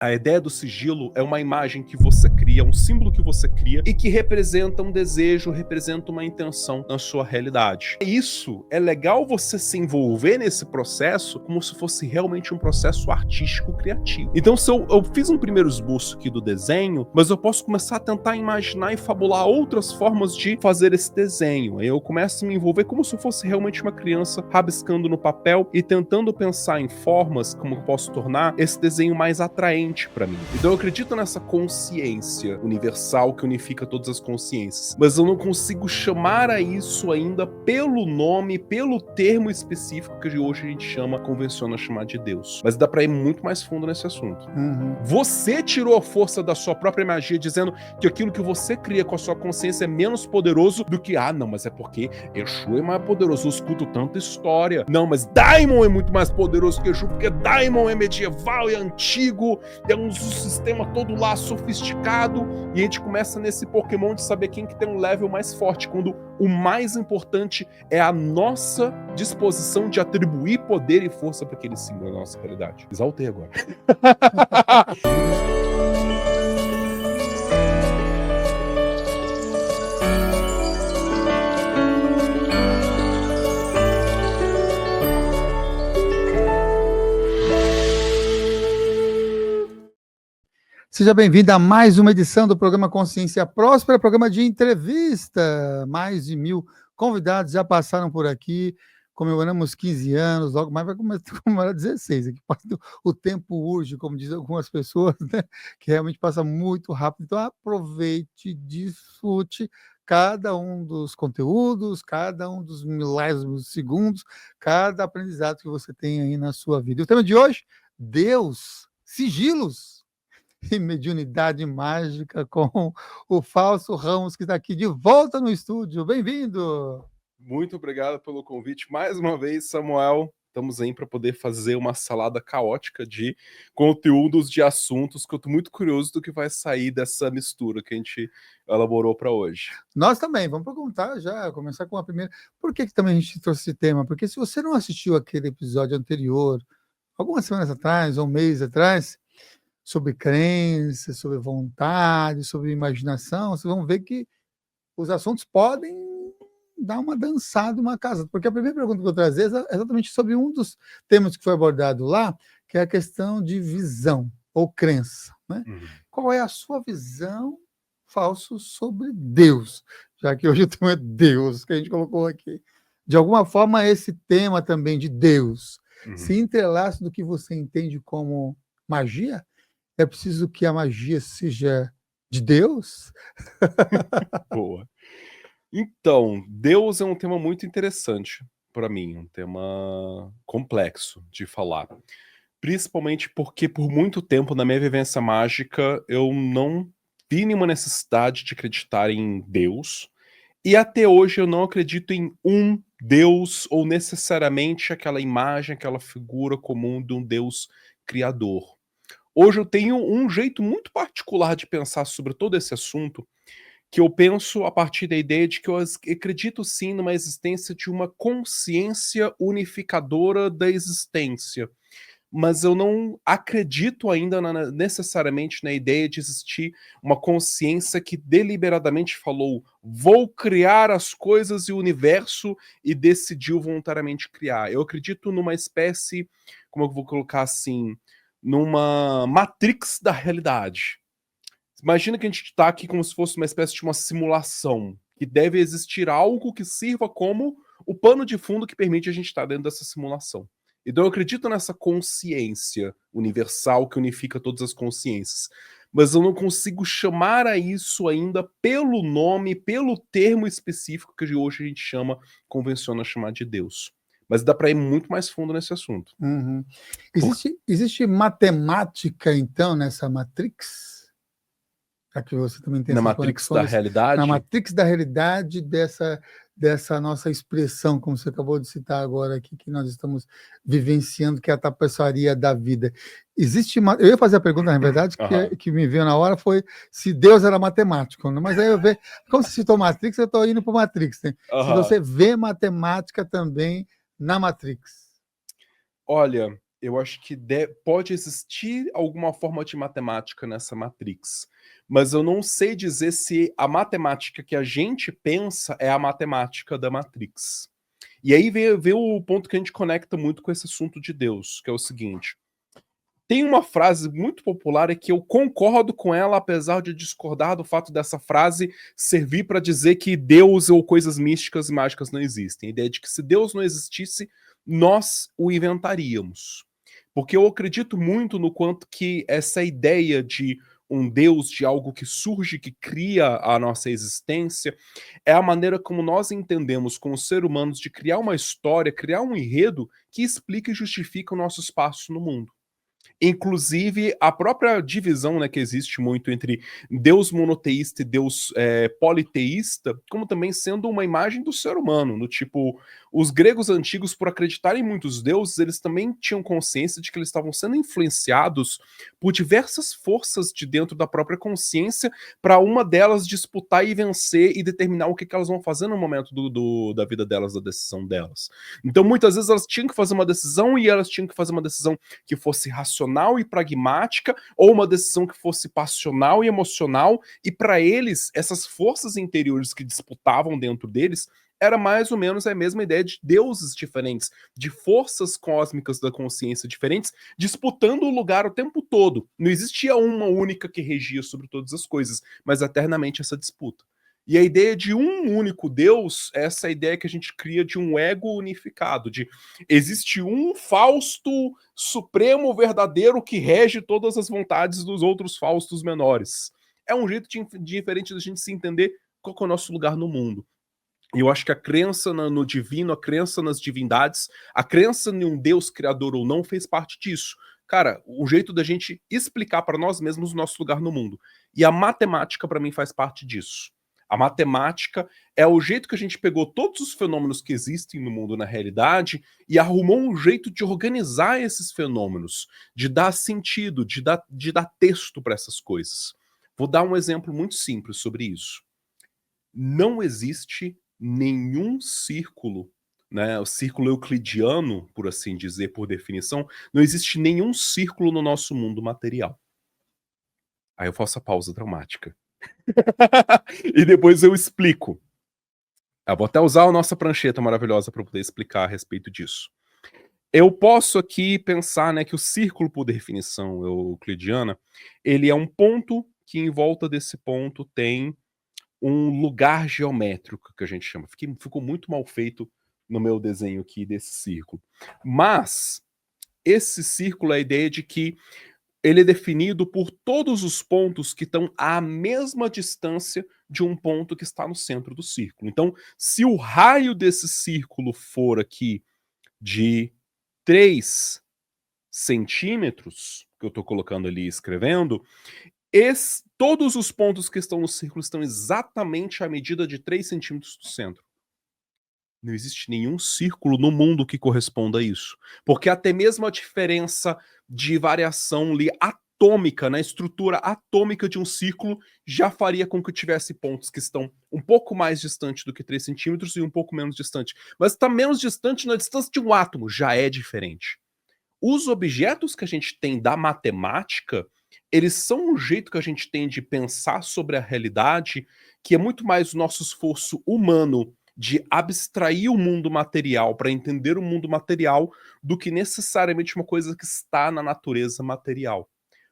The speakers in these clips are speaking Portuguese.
A ideia do sigilo é uma imagem que você cria, um símbolo que você cria e que representa um desejo, representa uma intenção na sua realidade. Isso é legal você se envolver nesse processo como se fosse realmente um processo artístico criativo. Então, se eu fiz um primeiro esboço aqui do desenho, mas eu posso começar a tentar imaginar e fabular outras formas de fazer esse desenho. Aí eu começo a me envolver como se eu fosse realmente uma criança rabiscando no papel e tentando pensar em formas como eu posso tornar esse desenho mais atraente para mim. Então eu acredito nessa consciência universal que unifica todas as consciências, mas eu não consigo chamar a isso ainda pelo nome, pelo termo específico que hoje a gente convenciona chamar de Deus. Mas dá para ir muito mais fundo nesse assunto. Você tirou a força da sua própria magia dizendo que aquilo que você cria com a sua consciência é menos poderoso do que, não, mas é porque Exu é mais poderoso, eu escuto tanta história. Não, mas Daimon é muito mais poderoso que Exu, porque Daimon é medieval e antigo, tem um sistema todo lá sofisticado, e a gente começa nesse Pokémon de saber quem que tem um level mais forte, quando o mais importante é a nossa disposição de atribuir poder e força para aquele símbolo na nossa realidade. Exaltei agora. Seja bem-vindo a mais uma edição do programa Consciência Próspera, programa de entrevista. Mais de 1000 convidados já passaram por aqui, comemoramos 15 anos, logo mais vai comemorar 16. Aqui o tempo urge, como dizem algumas pessoas, né? Que realmente passa muito rápido. Então aproveite, desfrute cada um dos conteúdos, cada um dos milésimos segundos, cada aprendizado que você tem aí na sua vida. E o tema de hoje, Deus, sigilos e mediunidade mágica com o Fausto Ramos, que está aqui de volta no estúdio. Bem-vindo! Muito obrigado pelo convite mais uma vez, Samuel. Estamos aí para poder fazer uma salada caótica de conteúdos, de assuntos, que eu estou muito curioso do que vai sair dessa mistura que a gente elaborou para hoje. Nós também, vamos perguntar já, começar com a primeira. Por que também a gente trouxe esse tema? Porque se você não assistiu aquele episódio anterior, algumas semanas atrás, ou um mês atrás, sobre crença, sobre vontade, sobre imaginação, vocês vão ver que os assuntos podem dar uma dançada, uma casa. Porque a primeira pergunta que eu vou trazer é exatamente sobre um dos temas que foi abordado lá, que é a questão de visão ou crença. Né? Qual é a sua visão, Falso, sobre Deus? Já que hoje o tema é Deus, que a gente colocou aqui. De alguma forma, esse tema também de Deus se entrelaça do que você entende como magia? É preciso que a magia seja de Deus? Boa. Então, Deus é um tema muito interessante para mim, um tema complexo de falar. Principalmente porque por muito tempo na minha vivência mágica eu não vi nenhuma necessidade de acreditar em Deus, e até hoje eu não acredito em um Deus ou necessariamente aquela imagem, aquela figura comum de um Deus criador. Hoje eu tenho um jeito muito particular de pensar sobre todo esse assunto, que eu penso a partir da ideia de que eu acredito sim numa existência de uma consciência unificadora da existência. Mas eu não acredito ainda necessariamente na ideia de existir uma consciência que deliberadamente falou: vou criar as coisas e o universo, e decidiu voluntariamente criar. Eu acredito numa espécie, como eu vou colocar assim, numa matrix da realidade. Imagina que a gente está aqui como se fosse uma espécie de uma simulação, que deve existir algo que sirva como o pano de fundo que permite a gente estar dentro dessa simulação. Então eu acredito nessa consciência universal que unifica todas as consciências, mas eu não consigo chamar a isso ainda pelo nome, pelo termo específico que hoje a gente convenciona chamar de Deus. Mas dá para ir muito mais fundo nesse assunto. Existe matemática, então, nessa matrix? Já que você também tem na matrix da realidade? Na matrix da realidade dessa nossa expressão, como você acabou de citar agora aqui, que nós estamos vivenciando, que é a tapeçaria da vida. Eu ia fazer a pergunta, na verdade, que me veio na hora, foi se Deus era matemático, né? Mas aí eu vejo, como você citou Matrix, eu estou indo para o Matrix. Né? Se você vê matemática também na Matrix. Olha, Eu acho que pode existir alguma forma de matemática nessa matrix, mas eu não sei dizer se a matemática que a gente pensa é a matemática da matrix. E aí vem o ponto que a gente conecta muito com esse assunto de Deus, que é o seguinte: tem uma frase muito popular e que eu concordo com ela, apesar de discordar do fato dessa frase servir para dizer que Deus ou coisas místicas e mágicas não existem. A ideia de que se Deus não existisse, nós o inventaríamos. Porque eu acredito muito no quanto que essa ideia de um Deus, de algo que surge, que cria a nossa existência, é a maneira como nós entendemos como seres humanos de criar uma história, criar um enredo que explica e justifica o nosso espaço no mundo. Inclusive, a própria divisão, né, que existe muito entre Deus monoteísta e Deus politeísta, como também sendo uma imagem do ser humano, no tipo, os gregos antigos, por acreditarem em muitos deuses, eles também tinham consciência de que eles estavam sendo influenciados por diversas forças de dentro da própria consciência, para uma delas disputar e vencer e determinar o que elas vão fazer no momento da vida delas, da decisão delas. Então, muitas vezes elas tinham que fazer uma decisão e elas tinham que fazer uma decisão que fosse racional e pragmática, ou uma decisão que fosse passional e emocional, e para eles, essas forças interiores que disputavam dentro deles, era mais ou menos a mesma ideia de deuses diferentes, de forças cósmicas da consciência diferentes, disputando o lugar o tempo todo. Não existia uma única que regia sobre todas as coisas, mas eternamente essa disputa. E a ideia de um único Deus é essa ideia que a gente cria de um ego unificado, de existe um Fausto supremo verdadeiro que rege todas as vontades dos outros Faustos menores. É um jeito diferente da gente se entender qual é o nosso lugar no mundo. E eu acho que a crença no divino, a crença nas divindades, a crença em um Deus criador ou não fez parte disso. Cara, o jeito da gente explicar para nós mesmos o nosso lugar no mundo. E a matemática, para mim, faz parte disso. A matemática é o jeito que a gente pegou todos os fenômenos que existem no mundo na realidade e arrumou um jeito de organizar esses fenômenos, de dar sentido, de dar texto para essas coisas. Vou dar um exemplo muito simples sobre isso. Não existe nenhum círculo, né, o círculo euclidiano, por assim dizer, por definição, não existe nenhum círculo no nosso mundo material. Aí eu faço a pausa dramática. E depois eu explico. Eu vou até usar a nossa prancheta maravilhosa para poder explicar a respeito disso. Eu posso aqui pensar, né, que o círculo, por definição euclidiana, ele é um ponto que em volta desse ponto tem um lugar geométrico, que a gente chama. Ficou muito mal feito no meu desenho aqui desse círculo. Mas esse círculo é a ideia de que ele é definido por todos os pontos que estão à mesma distância de um ponto que está no centro do círculo. Então, se o raio desse círculo for aqui de 3 centímetros, que eu estou colocando ali escrevendo, todos os pontos que estão no círculo estão exatamente à medida de 3 centímetros do centro. Não existe nenhum círculo no mundo que corresponda a isso. Porque até mesmo a diferença de variação ali atômica, na estrutura atômica de um círculo, já faria com que tivesse pontos que estão um pouco mais distantes do que 3 centímetros e um pouco menos distante. Mas está menos distante na distância de um átomo, já é diferente. Os objetos que a gente tem da matemática, eles são um jeito que a gente tem de pensar sobre a realidade, que é muito mais o nosso esforço humano de abstrair o mundo material para entender o mundo material do que necessariamente uma coisa que está na natureza material.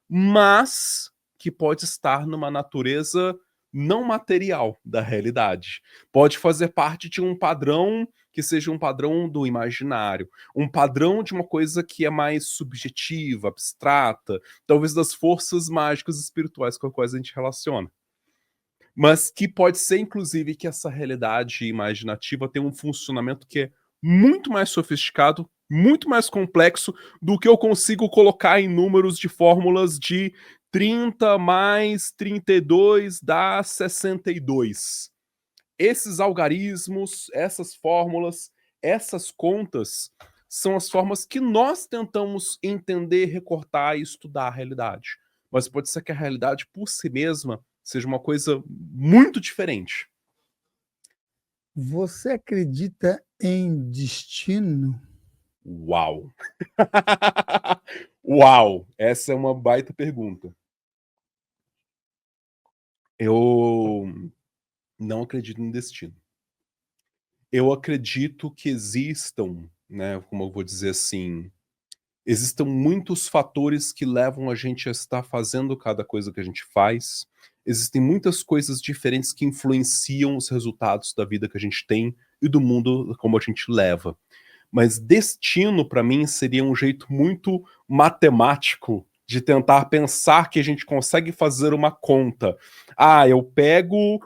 Mas que pode estar numa natureza não material da realidade. Pode fazer parte de um padrão que seja um padrão do imaginário, um padrão de uma coisa que é mais subjetiva, abstrata, talvez das forças mágicas espirituais com as quais a gente relaciona. Mas que pode ser, inclusive, que essa realidade imaginativa tem um funcionamento que é muito mais sofisticado, muito mais complexo do que eu consigo colocar em números de fórmulas de 30 mais 32 dá 62. Esses algarismos, essas fórmulas, essas contas são as formas que nós tentamos entender, recortar e estudar a realidade. Mas pode ser que a realidade por si mesma seja uma coisa muito diferente. Você acredita em destino? Uau! Uau! Essa é uma baita pergunta. Eu não acredito no destino. Eu acredito que existam, né, como eu vou dizer assim, existam muitos fatores que levam a gente a estar fazendo cada coisa que a gente faz. Existem muitas coisas diferentes que influenciam os resultados da vida que a gente tem e do mundo como a gente leva. Mas destino, para mim, seria um jeito muito matemático de tentar pensar que a gente consegue fazer uma conta. Ah, eu pego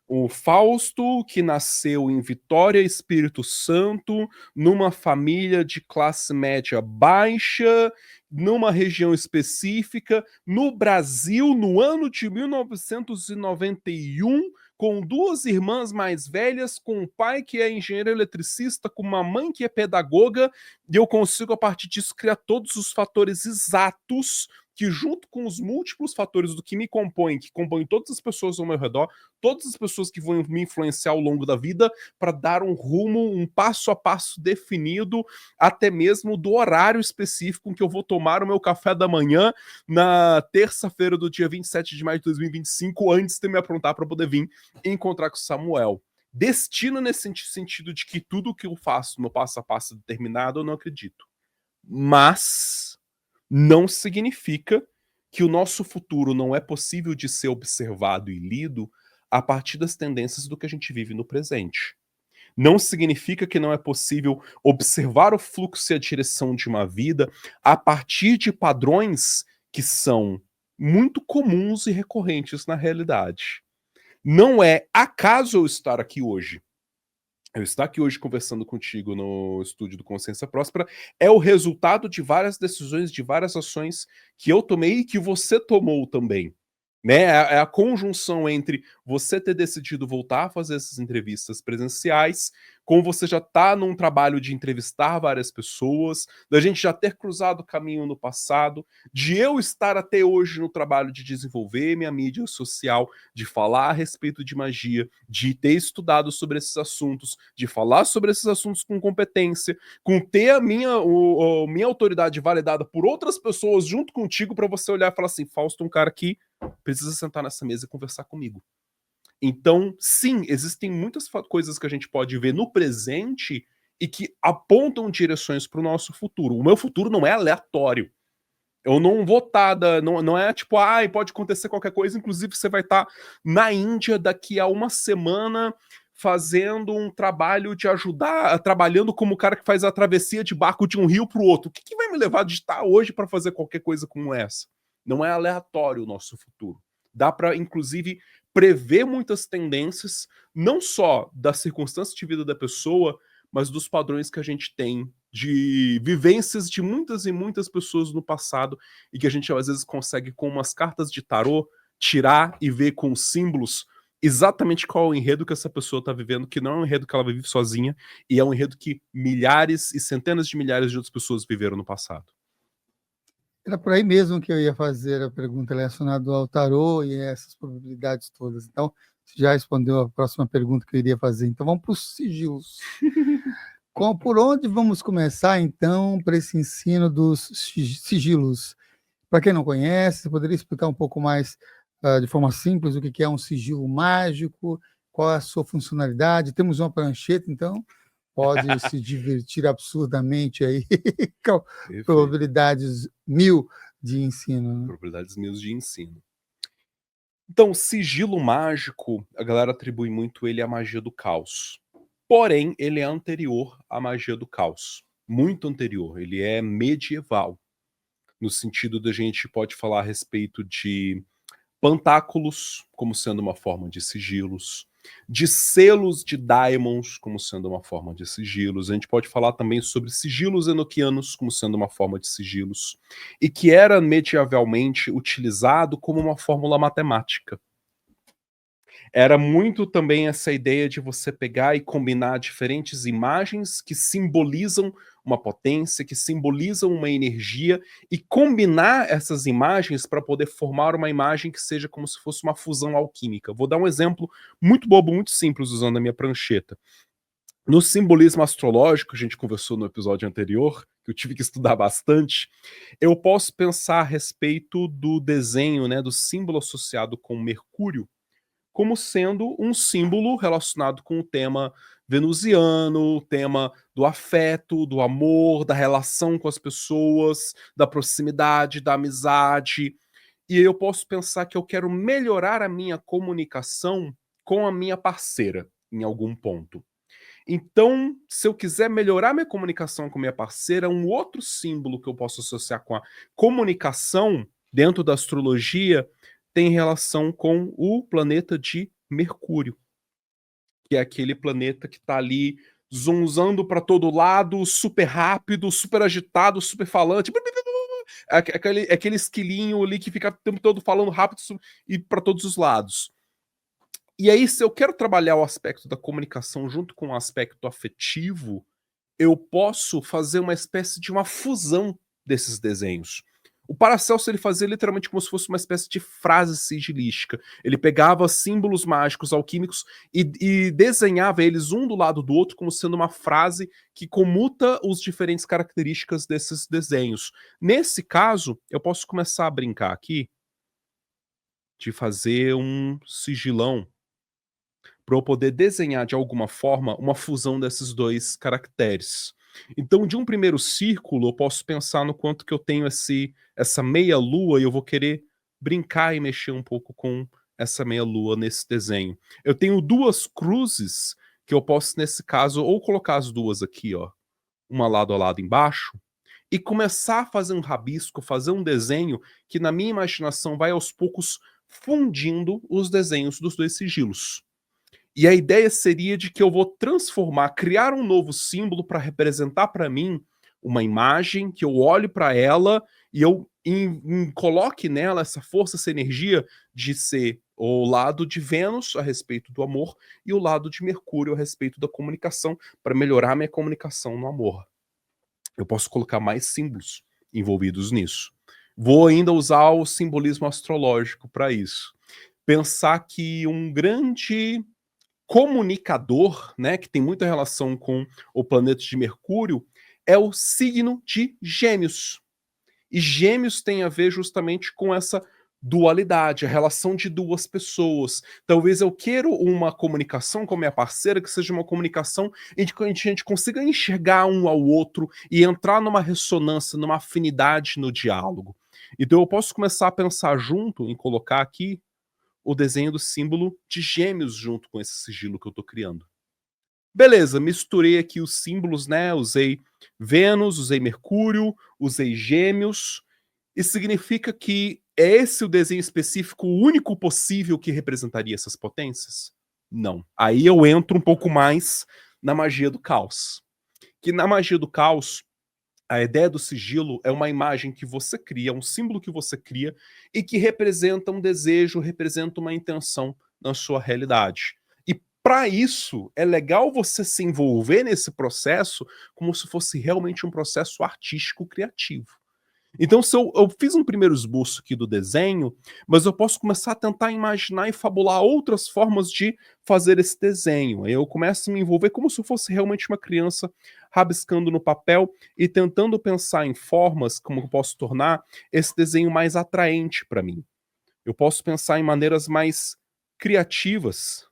o Fausto, que nasceu em Vitória, Espírito Santo, numa família de classe média baixa, numa região específica, no Brasil, no ano de 1991, com duas irmãs mais velhas, com um pai que é engenheiro eletricista, com uma mãe que é pedagoga, e eu consigo, a partir disso, criar todos os fatores exatos que, junto com os múltiplos fatores do que me compõem, que compõem todas as pessoas ao meu redor, todas as pessoas que vão me influenciar ao longo da vida, para dar um rumo, um passo a passo definido, até mesmo do horário específico em que eu vou tomar o meu café da manhã na terça-feira do dia 27 de maio de 2025, antes de me aprontar para poder vir encontrar com o Samuel. Destino nesse sentido de que tudo o que eu faço no passo a passo determinado, eu não acredito. Mas não significa que o nosso futuro não é possível de ser observado e lido a partir das tendências do que a gente vive no presente. Não significa que não é possível observar o fluxo e a direção de uma vida a partir de padrões que são muito comuns e recorrentes na realidade. Não é acaso eu estar aqui hoje. Eu estar aqui hoje conversando contigo no estúdio do Consciência Próspera é o resultado de várias decisões, de várias ações que eu tomei e que você tomou também. Né? É a conjunção entre você ter decidido voltar a fazer essas entrevistas presenciais, com você já tá num trabalho de entrevistar várias pessoas, da gente já ter cruzado o caminho no passado, de eu estar até hoje no trabalho de desenvolver minha mídia social, de falar a respeito de magia, de ter estudado sobre esses assuntos, de falar sobre esses assuntos com competência, com ter a minha autoridade validada por outras pessoas junto contigo para você olhar e falar assim, Fausto, um cara que precisa sentar nessa mesa e conversar comigo. Então, sim, existem muitas coisas que a gente pode ver no presente e que apontam direções para o nosso futuro. O meu futuro não é aleatório. Eu não vou estar, não é tipo, pode acontecer qualquer coisa, inclusive você vai estar na Índia daqui a uma semana fazendo um trabalho de ajudar, trabalhando como o cara que faz a travessia de barco de um rio para o outro. O que vai me levar de estar hoje para fazer qualquer coisa como essa? Não é aleatório o nosso futuro. Dá para, inclusive, prever muitas tendências, não só da circunstância de vida da pessoa, mas dos padrões que a gente tem de vivências de muitas e muitas pessoas no passado e que a gente às vezes consegue com umas cartas de tarô tirar e ver com símbolos exatamente qual é o enredo que essa pessoa está vivendo, que não é um enredo que ela vive sozinha e é um enredo que milhares e centenas de milhares de outras pessoas viveram no passado. Era por aí mesmo que eu ia fazer a pergunta relacionada ao tarô e essas probabilidades todas. Então, você já respondeu a próxima pergunta que eu iria fazer. Então, vamos para os sigilos. Por onde vamos começar, então, para esse ensino dos sigilos? Para quem não conhece, você poderia explicar um pouco mais, de forma simples, o que é um sigilo mágico, qual é a sua funcionalidade? Temos uma prancheta, então pode se divertir absurdamente aí com probabilidades 1000 de ensino. Né? Probabilidades 1000 de ensino. Então, sigilo mágico, a galera atribui muito ele à magia do caos. Porém, ele é anterior à magia do caos. Muito anterior. Ele é medieval. No sentido da gente pode falar a respeito de pantáculos, como sendo uma forma de sigilos, de selos de daimons, como sendo uma forma de sigilos. A gente pode falar também sobre sigilos enoquianos, como sendo uma forma de sigilos, e que era medievalmente utilizado como uma fórmula matemática. Era muito também essa ideia de você pegar e combinar diferentes imagens que simbolizam uma potência, que simbolizam uma energia, e combinar essas imagens para poder formar uma imagem que seja como se fosse uma fusão alquímica. Vou dar um exemplo muito bobo, muito simples, usando a minha prancheta. No simbolismo astrológico, a gente conversou no episódio anterior, que eu tive que estudar bastante, eu posso pensar a respeito do desenho, né, do símbolo associado com Mercúrio, como sendo um símbolo relacionado com o tema venusiano, o tema do afeto, do amor, da relação com as pessoas, da proximidade, da amizade. E eu posso pensar que eu quero melhorar a minha comunicação com a minha parceira, em algum ponto. Então, se eu quiser melhorar minha comunicação com minha parceira, um outro símbolo que eu posso associar com a comunicação dentro da astrologia tem relação com o planeta de Mercúrio, que é aquele planeta que está ali zonzando para todo lado, super rápido, super agitado, super falante. Aquele esquilinho ali que fica o tempo todo falando rápido e para todos os lados. E aí, se eu quero trabalhar o aspecto da comunicação junto com o aspecto afetivo, eu posso fazer uma espécie de uma fusão desses desenhos. O Paracelso ele fazia literalmente como se fosse uma espécie de frase sigilística. Ele pegava símbolos mágicos alquímicos e desenhava eles um do lado do outro como sendo uma frase que comuta os diferentes características desses desenhos. Nesse caso, eu posso começar a brincar aqui de fazer um sigilão para eu poder desenhar de alguma forma uma fusão desses dois caracteres. Então, de um primeiro círculo, eu posso pensar no quanto que eu tenho essa meia-lua e eu vou querer brincar e mexer um pouco com essa meia-lua nesse desenho. Eu tenho duas cruzes que eu posso, nesse caso, ou colocar as duas aqui, ó, uma lado a lado embaixo, e começar a fazer um rabisco, fazer um desenho que na minha imaginação vai aos poucos fundindo os desenhos dos dois sigilos. E a ideia seria de que eu vou transformar, criar um novo símbolo para representar para mim uma imagem, que eu olhe para ela e eu coloque nela essa força, essa energia de ser o lado de Vênus a respeito do amor e o lado de Mercúrio a respeito da comunicação, para melhorar minha comunicação no amor. Eu posso colocar mais símbolos envolvidos nisso. Vou ainda usar o simbolismo astrológico para isso. Pensar que um grande comunicador, né, que tem muita relação com o planeta de Mercúrio, é o signo de Gêmeos. E Gêmeos tem a ver justamente com essa dualidade, a relação de duas pessoas. Talvez eu queira uma comunicação com a minha parceira que seja uma comunicação em que a gente consiga enxergar um ao outro e entrar numa ressonância, numa afinidade no diálogo. Então eu posso começar a pensar junto em colocar aqui o desenho do símbolo de Gêmeos junto com esse sigilo que eu estou criando. Beleza, misturei aqui os símbolos, né? Usei Vênus, usei Mercúrio, usei Gêmeos. Isso significa que é esse o desenho específico, o único possível que representaria essas potências? Não. Aí eu entro um pouco mais na magia do caos. Que na magia do caos, a ideia do sigilo é uma imagem que você cria, um símbolo que você cria e que representa um desejo, representa uma intenção na sua realidade. E para isso, é legal você se envolver nesse processo como se fosse realmente um processo artístico criativo. Então, se eu fiz um primeiro esboço aqui do desenho, mas eu posso começar a tentar imaginar e fabular outras formas de fazer esse desenho. Aí eu começo a me envolver como se eu fosse realmente uma criança rabiscando no papel e tentando pensar em formas como eu posso tornar esse desenho mais atraente para mim. Eu posso pensar em maneiras mais criativas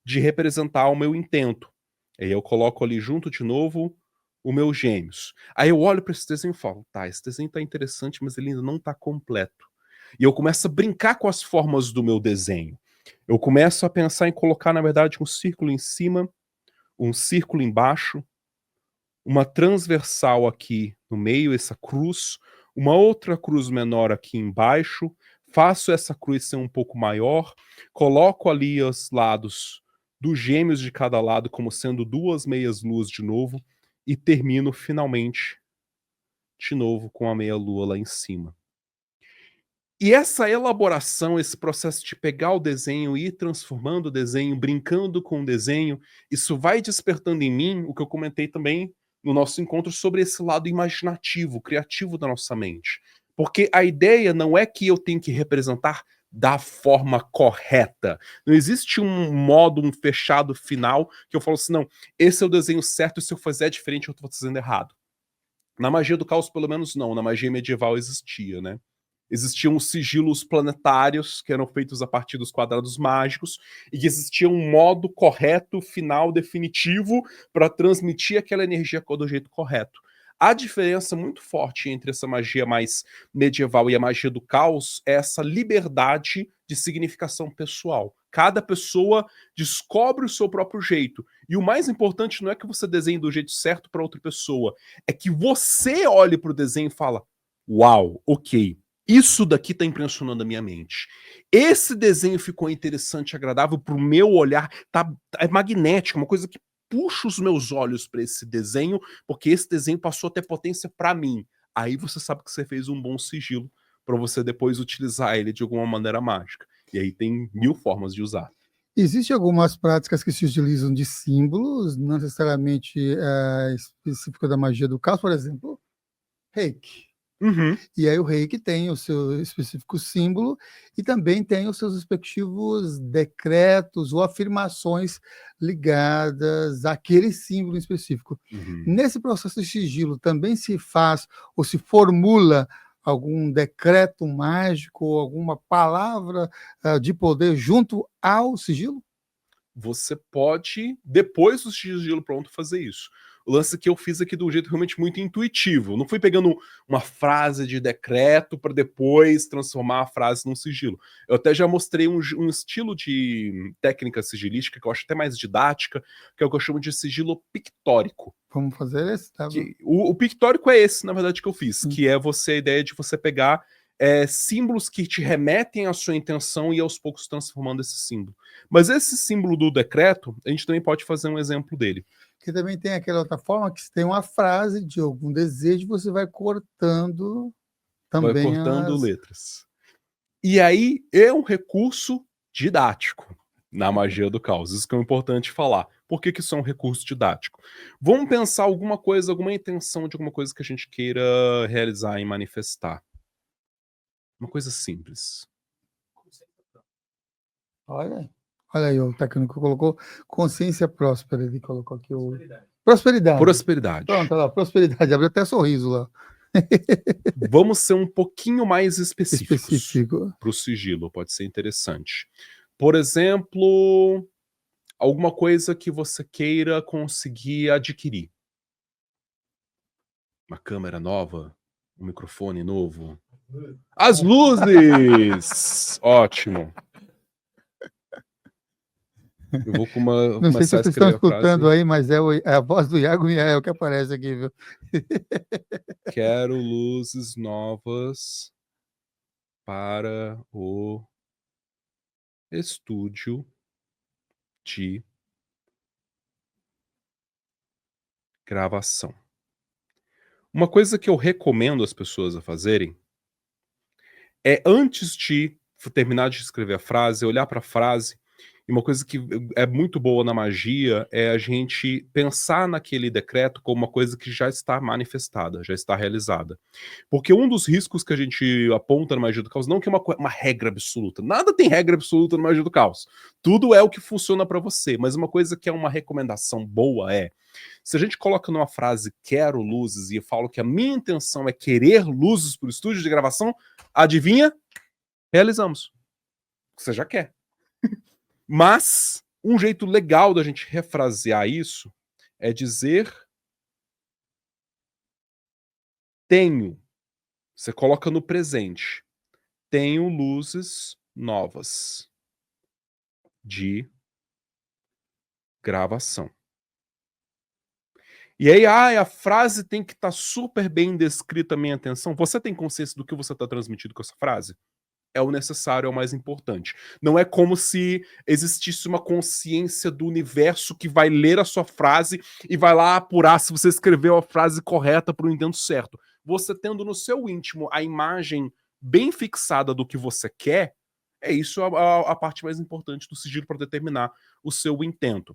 de representar o meu intento. Aí eu coloco ali junto de novo o meu Gêmeos. Aí eu olho para esse desenho e falo, tá, esse desenho tá interessante, mas ele ainda não tá completo. E eu começo a brincar com as formas do meu desenho. Eu começo a pensar em colocar, na verdade, um círculo em cima, um círculo embaixo, uma transversal aqui no meio, essa cruz, uma outra cruz menor aqui embaixo, faço essa cruz ser um pouco maior, coloco ali os lados dos Gêmeos de cada lado como sendo duas meias luas de novo e termino finalmente de novo com a meia lua lá em cima. E essa elaboração, esse processo de pegar o desenho e ir transformando o desenho, brincando com o desenho, isso vai despertando em mim o que eu comentei também no nosso encontro sobre esse lado imaginativo, criativo da nossa mente. Porque a ideia não é que eu tenho que representar da forma correta. Não existe um modo, um fechado final que eu falo assim, não, esse é o desenho certo e se eu fizer diferente eu tô fazendo errado. Na magia do caos, pelo menos não. Na magia medieval existia, né? Existiam os sigilos planetários, que eram feitos a partir dos quadrados mágicos, e existia um modo correto, final, definitivo, para transmitir aquela energia do jeito correto. A diferença muito forte entre essa magia mais medieval e a magia do caos é essa liberdade de significação pessoal. Cada pessoa descobre o seu próprio jeito. E o mais importante não é que você desenhe do jeito certo para outra pessoa, é que você olhe para o desenho e fala: uau, ok, isso daqui tá impressionando a minha mente. Esse desenho ficou interessante, agradável pro meu olhar, é magnético, uma coisa que puxa os meus olhos para esse desenho, porque esse desenho passou a ter potência para mim. Aí você sabe que você fez um bom sigilo para você depois utilizar ele de alguma maneira mágica. E aí tem 1000 formas de usar. Existem algumas práticas que se utilizam de símbolos, não necessariamente específico da magia do caos, por exemplo, reiki. Uhum. E aí o reiki tem o seu específico símbolo e também tem os seus respectivos decretos ou afirmações ligadas àquele símbolo em específico. Uhum. Nesse processo de sigilo também se faz ou se formula algum decreto mágico ou alguma palavra de poder junto ao sigilo? Você pode, depois do sigilo pronto, fazer isso. O lance que eu fiz aqui de um jeito realmente muito intuitivo. Não fui pegando uma frase de decreto para depois transformar a frase num sigilo. Eu até já mostrei um estilo de técnica sigilística que eu acho até mais didática, que é o que eu chamo de sigilo pictórico. Vamos fazer esse, tá? O pictórico é esse, na verdade, que eu fiz, que é a ideia de você pegar símbolos que te remetem à sua intenção e aos poucos transformando esse símbolo. Mas esse símbolo do decreto, a gente também pode fazer um exemplo dele. Que também tem aquela outra forma que se tem uma frase de algum desejo, você vai cortando também vai cortando letras. E aí é um recurso didático na magia do caos. Isso que é importante falar. Por que isso é um recurso didático? Vamos pensar alguma coisa, alguma intenção de alguma coisa que a gente queira realizar e manifestar. Uma coisa simples. Olha aí, o técnico colocou consciência próspera, ele colocou aqui o... Prosperidade. Prosperidade. Pronto, olha lá, prosperidade, abriu até sorriso lá. Vamos ser um pouquinho mais específicos Específico. para o sigilo, pode ser interessante. Por exemplo, alguma coisa que você queira conseguir adquirir. Uma câmera nova, um microfone novo. As luzes! Ótimo. Eu vou Não sei se começar a vocês estão escrever a escutando frase. aí, mas é a voz do Iago Miael que aparece aqui, viu? Quero luzes novas para o estúdio de gravação. Uma coisa que eu recomendo as pessoas a fazerem é, antes de terminar de escrever a frase, olhar para a frase, e uma coisa que é muito boa na magia é a gente pensar naquele decreto como uma coisa que já está manifestada, já está realizada. Porque um dos riscos que a gente aponta na magia do caos não que é uma regra absoluta. Nada tem regra absoluta na magia do caos. Tudo é o que funciona para você, mas uma coisa que é uma recomendação boa é se a gente coloca numa frase quero luzes e eu falo que a minha intenção é querer luzes para o estúdio de gravação, adivinha? Realizamos. Você já quer. Mas um jeito legal da gente refrasear isso é dizer tenho. Você coloca no presente. Tenho luzes novas de gravação. E aí, a frase tem que estar super bem descrita a minha atenção. Você tem consciência do que você está transmitindo com essa frase? É o necessário, é o mais importante. Não é como se existisse uma consciência do universo que vai ler a sua frase e vai lá apurar se você escreveu a frase correta para o intento certo. Você tendo no seu íntimo a imagem bem fixada do que você quer, é isso a parte mais importante do sigilo para determinar o seu intento.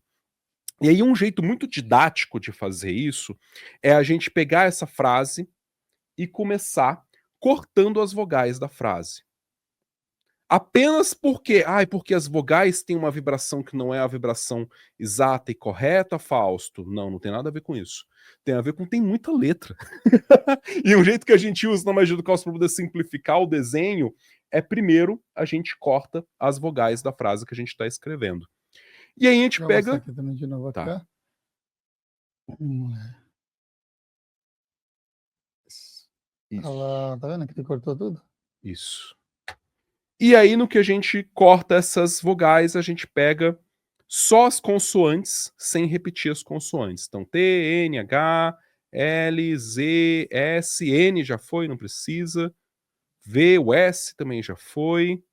E aí um jeito muito didático de fazer isso é a gente pegar essa frase e começar cortando as vogais da frase. apenas porque, porque as vogais têm uma vibração que não é a vibração exata e correta, Fausto. Não, não tem nada a ver com isso. Tem a ver com tem muita letra. E um jeito que a gente usa na magia do caos para poder simplificar o desenho é, primeiro, a gente corta as vogais da frase que a gente está escrevendo. E aí a gente Deixa eu mostrar pega... aqui também de novo, Tá. cá. Isso. Ela, tá vendo que ele cortou tudo? Isso. E aí, no que a gente corta essas vogais, a gente pega só as consoantes, sem repetir as consoantes. Então, T, N, H, L, Z, S, N já foi, não precisa. V, o S também já foi.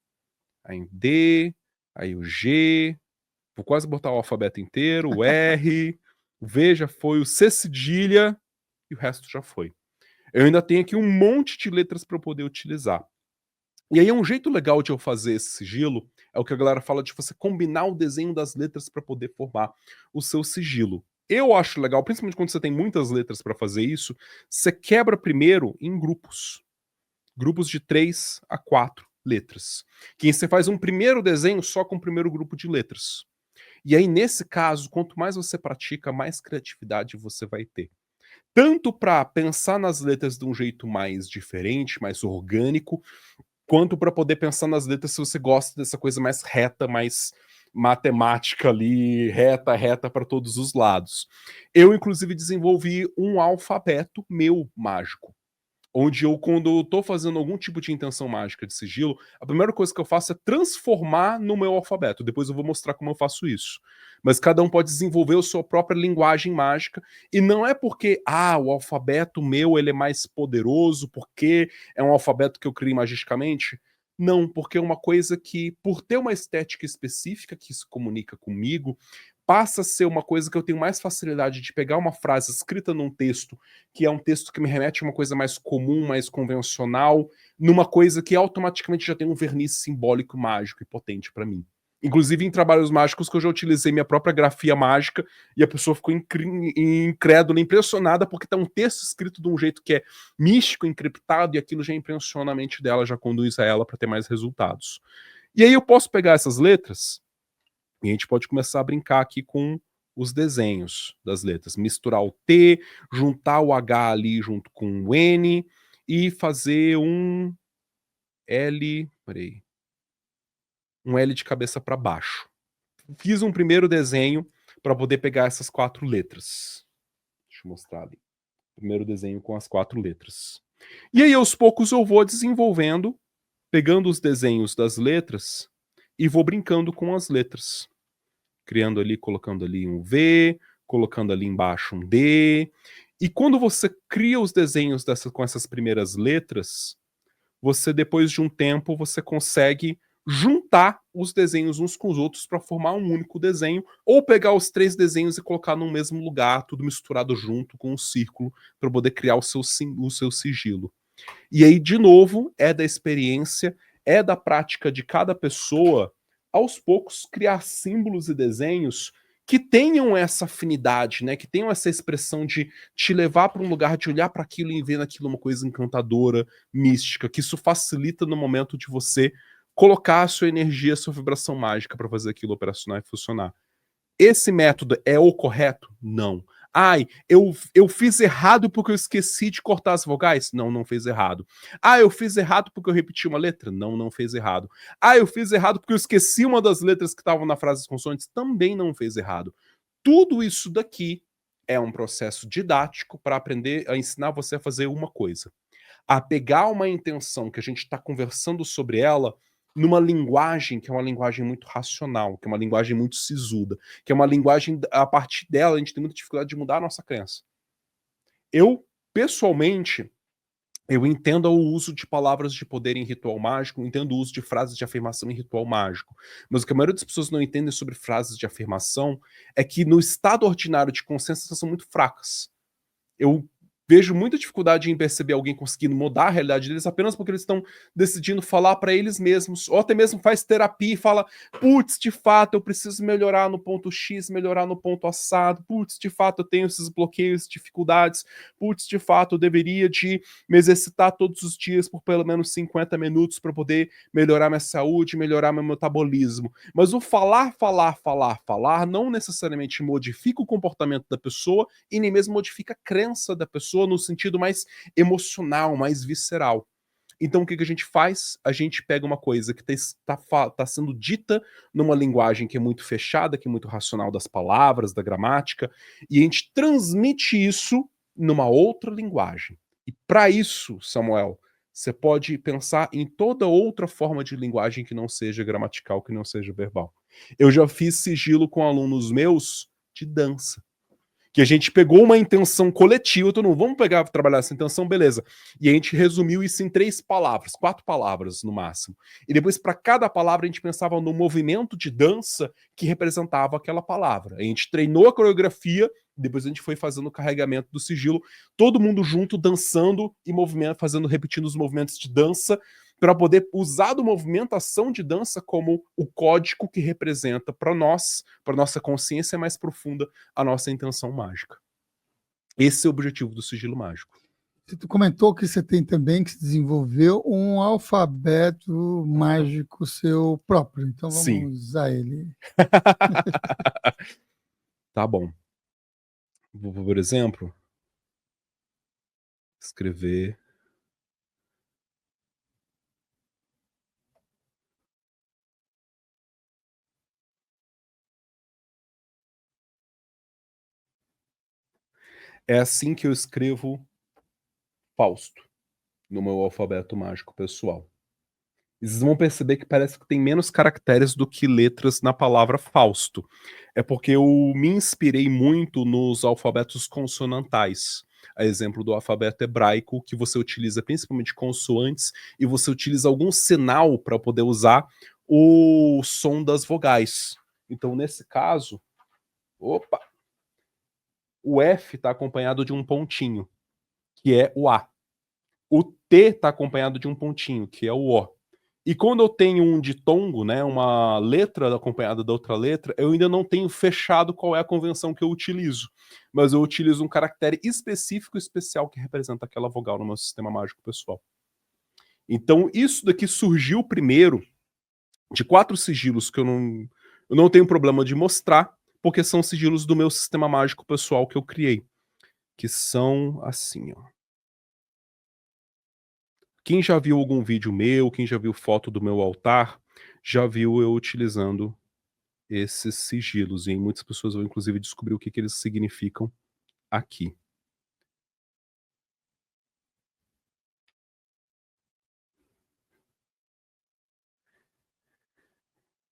Aí o D, aí o G. Vou quase botar o alfabeto inteiro. O R, o V já foi, o C cedilha e o resto já foi. Eu ainda tenho aqui um monte de letras para eu poder utilizar. E aí um jeito legal de eu fazer esse sigilo é o que a galera fala de você combinar o desenho das letras para poder formar o seu sigilo. Eu acho legal, principalmente quando você tem muitas letras para fazer isso, você quebra primeiro em grupos. Grupos de 3 a 4 letras. Que você faz um primeiro desenho só com o primeiro grupo de letras. E aí, nesse caso, quanto mais você pratica, mais criatividade você vai ter. Tanto para pensar nas letras de um jeito mais diferente, mais orgânico, quanto para poder pensar nas letras se você gosta dessa coisa mais reta, mais matemática ali, reta para todos os lados. Eu, inclusive, desenvolvi um alfabeto meu mágico, onde eu, quando eu tô fazendo algum tipo de intenção mágica de sigilo, a primeira coisa que eu faço é transformar no meu alfabeto. Depois eu vou mostrar como eu faço isso. Mas cada um pode desenvolver a sua própria linguagem mágica, e não é porque, o alfabeto meu ele é mais poderoso, porque é um alfabeto que eu criei magicamente. Não, porque é uma coisa que, por ter uma estética específica que se comunica comigo, passa a ser uma coisa que eu tenho mais facilidade de pegar uma frase escrita num texto, que é um texto que me remete a uma coisa mais comum, mais convencional, numa coisa que automaticamente já tem um verniz simbólico, mágico e potente para mim. Inclusive em trabalhos mágicos que eu já utilizei minha própria grafia mágica e a pessoa ficou incrédula, impressionada, porque tá um texto escrito de um jeito que é místico, encriptado, e aquilo já impressiona a mente dela, já conduz a ela para ter mais resultados. E aí eu posso pegar essas letras e a gente pode começar a brincar aqui com os desenhos das letras. Misturar o T, juntar o H ali junto com o N e fazer um L. Peraí. Um L de cabeça para baixo. Fiz um primeiro desenho para poder pegar essas 4 letras. Deixa eu mostrar ali. Primeiro desenho com as 4 letras. E aí, aos poucos, eu vou desenvolvendo, pegando os desenhos das letras e vou brincando com as letras. Criando ali, colocando ali um V, colocando ali embaixo um D. E quando você cria os desenhos com essas primeiras letras, você, depois de um tempo, você consegue juntar os desenhos uns com os outros para formar um único desenho, ou pegar os 3 desenhos e colocar no mesmo lugar, tudo misturado junto com um círculo, para poder criar o seu sigilo. E aí, de novo, é da experiência, é da prática de cada pessoa, aos poucos, criar símbolos e desenhos que tenham essa afinidade, né? Que tenham essa expressão de te levar para um lugar, de olhar para aquilo e ver naquilo uma coisa encantadora, mística, que isso facilita no momento de você colocar a sua energia, a sua vibração mágica para fazer aquilo operacionar e funcionar. Esse método é o correto? Não. Eu fiz errado porque eu esqueci de cortar as vogais? Não, não fez errado. Eu fiz errado porque eu repeti uma letra? Não, não fez errado. Eu fiz errado porque eu esqueci uma das letras que estavam na frase das consoantes? Também não fez errado. Tudo isso daqui é um processo didático para aprender a ensinar você a fazer uma coisa. A pegar uma intenção que a gente está conversando sobre ela numa linguagem que é uma linguagem muito racional, que é uma linguagem muito sisuda, que é uma linguagem, a partir dela, a gente tem muita dificuldade de mudar a nossa crença. Eu, pessoalmente, eu entendo o uso de palavras de poder em ritual mágico, entendo o uso de frases de afirmação em ritual mágico. Mas o que a maioria das pessoas não entendem sobre frases de afirmação é que no estado ordinário de consciência elas são muito fracas. Eu Vejo muita dificuldade em perceber alguém conseguindo mudar a realidade deles apenas porque eles estão decidindo falar para eles mesmos, ou até mesmo faz terapia e fala: putz, de fato, eu preciso melhorar no ponto X, melhorar no ponto assado, putz, de fato, eu tenho esses bloqueios, dificuldades, putz, de fato, eu deveria de me exercitar todos os dias por pelo menos 50 minutos para poder melhorar minha saúde, melhorar meu metabolismo. Mas o falar, falar, falar, falar não necessariamente modifica o comportamento da pessoa e nem mesmo modifica a crença da pessoa no sentido mais emocional, mais visceral. Então o que a gente faz? A gente pega uma coisa que tá sendo dita numa linguagem que é muito fechada, que é muito racional das palavras, da gramática, e a gente transmite isso numa outra linguagem. E para isso, Samuel, você pode pensar em toda outra forma de linguagem que não seja gramatical, que não seja verbal. Eu já fiz sigilo com alunos meus de dança, que a gente pegou uma intenção coletiva, então não vamos pegar trabalhar essa intenção, beleza. E a gente resumiu isso em 3 palavras, 4 palavras no máximo. E depois, para cada palavra, a gente pensava no movimento de dança que representava aquela palavra. A gente treinou a coreografia, depois a gente foi fazendo o carregamento do sigilo, todo mundo junto, dançando e repetindo os movimentos de dança, para poder usar do movimentação de dança como o código que representa para nós, para nossa consciência mais profunda, a nossa intenção mágica. Esse é o objetivo do sigilo mágico. Tu comentou que você tem também que desenvolveu um alfabeto mágico seu próprio, então vamos Sim. usar ele. Tá bom. Vou, por exemplo, escrever. É assim que eu escrevo Fausto no meu alfabeto mágico pessoal. Vocês vão perceber que parece que tem menos caracteres do que letras na palavra Fausto. É porque eu me inspirei muito nos alfabetos consonantais. A exemplo do alfabeto hebraico, que você utiliza principalmente consoantes e você utiliza algum sinal para poder usar o som das vogais. Então, nesse caso, opa, o F está acompanhado de um pontinho, que é o A. O T está acompanhado de um pontinho, que é o O. E quando eu tenho um ditongo, né, uma letra acompanhada da outra letra, eu ainda não tenho fechado qual é a convenção que eu utilizo. Mas eu utilizo um caractere específico especial que representa aquela vogal no meu sistema mágico pessoal. Então, isso daqui surgiu primeiro de 4 sigilos que eu não tenho problema de mostrar, porque são sigilos do meu sistema mágico pessoal que eu criei. Que são assim, ó. Quem já viu algum vídeo meu, quem já viu foto do meu altar, já viu eu utilizando esses sigilos. E muitas pessoas vão inclusive descobrir o que eles significam aqui.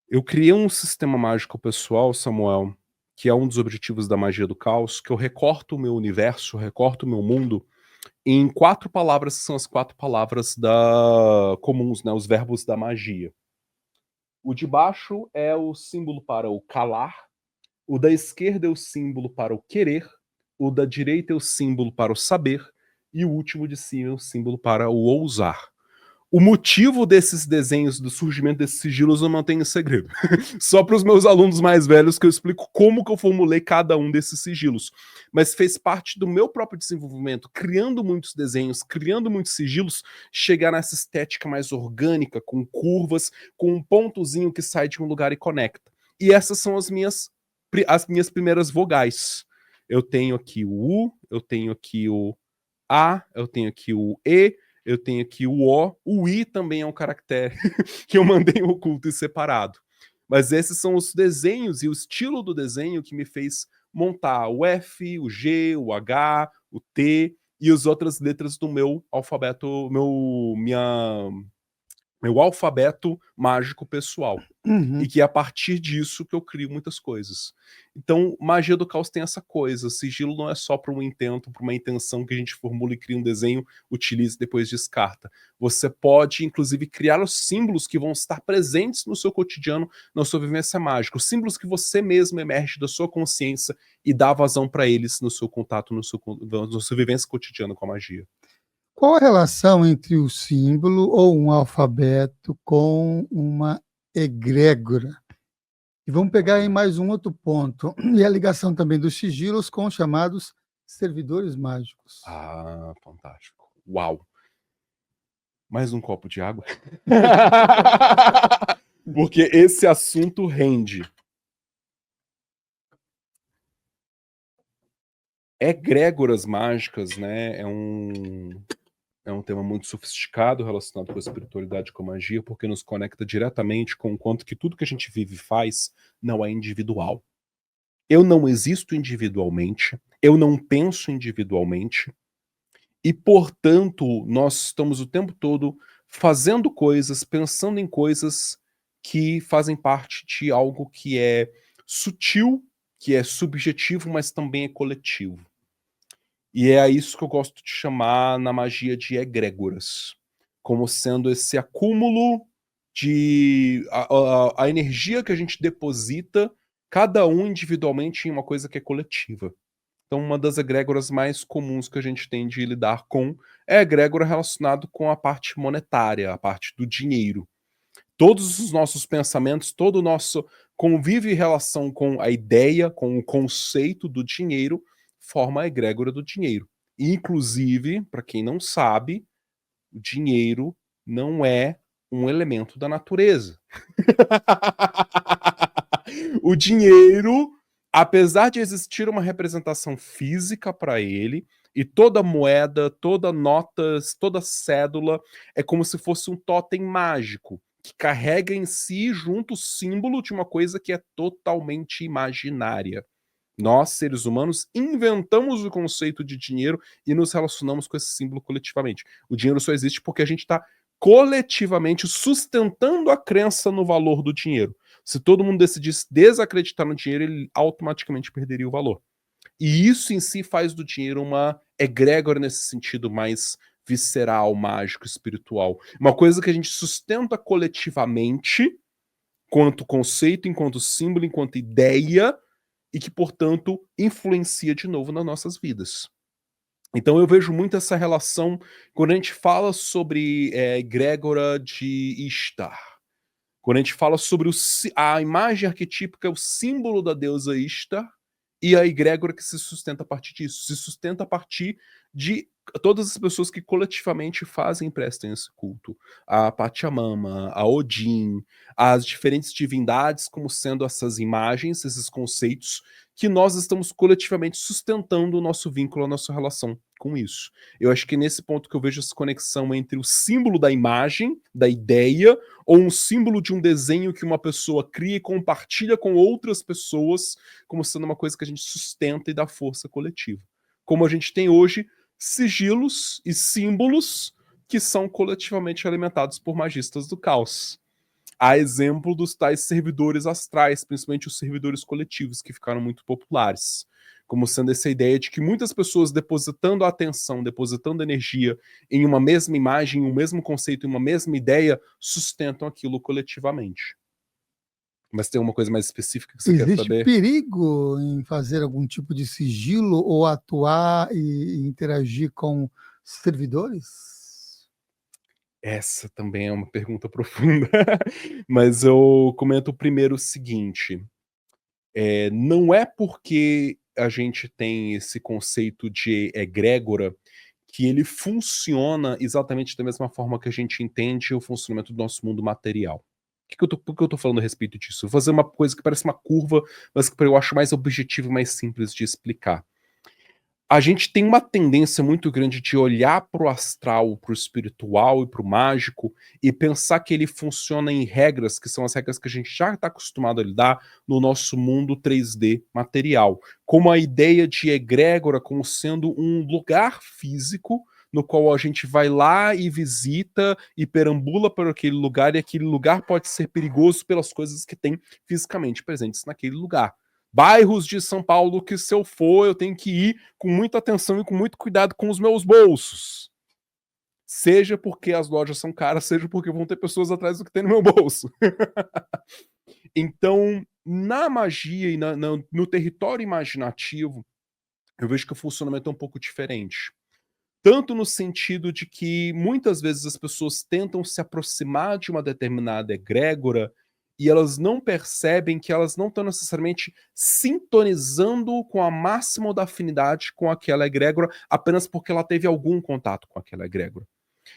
Eu criei um sistema mágico pessoal, Samuel, que é um dos objetivos da magia do caos, que eu recorto o meu universo, recorto o meu mundo em 4 palavras, que são as 4 palavras comuns, né, os verbos da magia. O de baixo é o símbolo para o calar, o da esquerda é o símbolo para o querer, o da direita é o símbolo para o saber, e o último de cima é o símbolo para o ousar. O motivo desses desenhos, do surgimento desses sigilos, eu mantenho em segredo. Só para os meus alunos mais velhos que eu explico como que eu formulei cada um desses sigilos. Mas fez parte do meu próprio desenvolvimento, criando muitos desenhos, criando muitos sigilos, chegar nessa estética mais orgânica, com curvas, com um pontozinho que sai de um lugar e conecta. E essas são as minhas primeiras vogais. Eu tenho aqui o U, eu tenho aqui o A, eu tenho aqui o E, eu tenho aqui o I também é um caractere que eu mandei oculto e separado. Mas esses são os desenhos e o estilo do desenho que me fez montar o F, o G, o H, o T e as outras letras do meu alfabeto, meu alfabeto mágico pessoal. Uhum. E que é a partir disso que eu crio muitas coisas. Então, magia do caos tem essa coisa. Sigilo não é só para um intento, para uma intenção que a gente formula e cria um desenho, utiliza e depois descarta. Você pode, inclusive, criar os símbolos que vão estar presentes no seu cotidiano, na sua vivência mágica. Os símbolos que você mesmo emerge da sua consciência e dá vazão para eles no seu contato, na sua vivência cotidiana com a magia. Qual a relação entre o símbolo ou um alfabeto com uma egrégora? E vamos pegar aí mais um outro ponto, e a ligação também dos sigilos com os chamados servidores mágicos. Ah, fantástico. Uau! Mais um copo de água? Porque esse assunto rende. Egrégoras mágicas, né? É um tema muito sofisticado relacionado com a espiritualidade e com a magia, porque nos conecta diretamente com o quanto que tudo que a gente vive e faz não é individual. Eu não existo individualmente, eu não penso individualmente, e, portanto, nós estamos o tempo todo fazendo coisas, pensando em coisas que fazem parte de algo que é sutil, que é subjetivo, mas também é coletivo. E é a isso que eu gosto de chamar na magia de egrégoras, como sendo esse acúmulo de a energia que a gente deposita, cada um individualmente, em uma coisa que é coletiva. Então, uma das egrégoras mais comuns que a gente tem de lidar com é a egrégora relacionada com a parte monetária, a parte do dinheiro. Todos os nossos pensamentos, todo o nosso convívio e relação com a ideia, com o conceito do dinheiro, forma a egrégora do dinheiro. Inclusive, para quem não sabe, o dinheiro não é um elemento da natureza. O dinheiro, apesar de existir uma representação física para ele, e toda moeda, toda notas, toda cédula é como se fosse um totem mágico que carrega em si junto o símbolo de uma coisa que é totalmente imaginária. Nós, seres humanos, inventamos o conceito de dinheiro e nos relacionamos com esse símbolo coletivamente. O dinheiro só existe porque a gente está coletivamente sustentando a crença no valor do dinheiro. Se todo mundo decidisse desacreditar no dinheiro, ele automaticamente perderia o valor. E isso em si faz do dinheiro uma egrégora nesse sentido mais visceral, mágico, espiritual. Uma coisa que a gente sustenta coletivamente, enquanto conceito, enquanto símbolo, enquanto ideia, e que, portanto, influencia de novo nas nossas vidas. Então eu vejo muito essa relação quando a gente fala sobre egrégora de Ishtar. Quando a gente fala sobre a imagem arquetípica, o símbolo da deusa Ishtar, e a egrégora que se sustenta a partir disso. Se sustenta a partir de todas as pessoas que coletivamente fazem e prestam esse culto. A Pachamama, a Odin, as diferentes divindades como sendo essas imagens, esses conceitos, que nós estamos coletivamente sustentando o nosso vínculo, a nossa relação com isso. Eu acho que é nesse ponto que eu vejo essa conexão entre o símbolo da imagem, da ideia, ou um símbolo de um desenho que uma pessoa cria e compartilha com outras pessoas, como sendo uma coisa que a gente sustenta e dá força coletiva. Como a gente tem hoje sigilos e símbolos que são coletivamente alimentados por magistas do caos. A exemplo dos tais servidores astrais, principalmente os servidores coletivos, que ficaram muito populares. Como sendo essa ideia de que muitas pessoas depositando a atenção, depositando energia em uma mesma imagem, um mesmo conceito, em uma mesma ideia, sustentam aquilo coletivamente. Mas tem uma coisa mais específica que você quer Existe saber? perigo em fazer algum tipo de sigilo ou atuar e interagir com servidores? Essa também é uma pergunta profunda, mas eu comento primeiro o seguinte: não é porque a gente tem esse conceito de egrégora que ele funciona exatamente da mesma forma que a gente entende o funcionamento do nosso mundo material. Por que eu tô falando a respeito disso? Eu vou fazer uma coisa que parece uma curva, mas que eu acho mais objetivo e mais simples de explicar. A gente tem uma tendência muito grande de olhar para o astral, para o espiritual e para o mágico e pensar que ele funciona em regras que são as regras que a gente já está acostumado a lidar no nosso mundo 3D material, como a ideia de egrégora como sendo um lugar físico no qual a gente vai lá e visita e perambula por aquele lugar, e aquele lugar pode ser perigoso pelas coisas que tem fisicamente presentes naquele lugar. Bairros de São Paulo que, se eu for, eu tenho que ir com muita atenção e com muito cuidado com os meus bolsos. Seja porque as lojas são caras, seja porque vão ter pessoas atrás do que tem no meu bolso. Então, na magia e no território imaginativo, eu vejo que o funcionamento é um pouco diferente. Tanto no sentido de que muitas vezes as pessoas tentam se aproximar de uma determinada egrégora e elas não percebem que elas não estão necessariamente sintonizando com a máxima da afinidade com aquela egrégora apenas porque ela teve algum contato com aquela egrégora.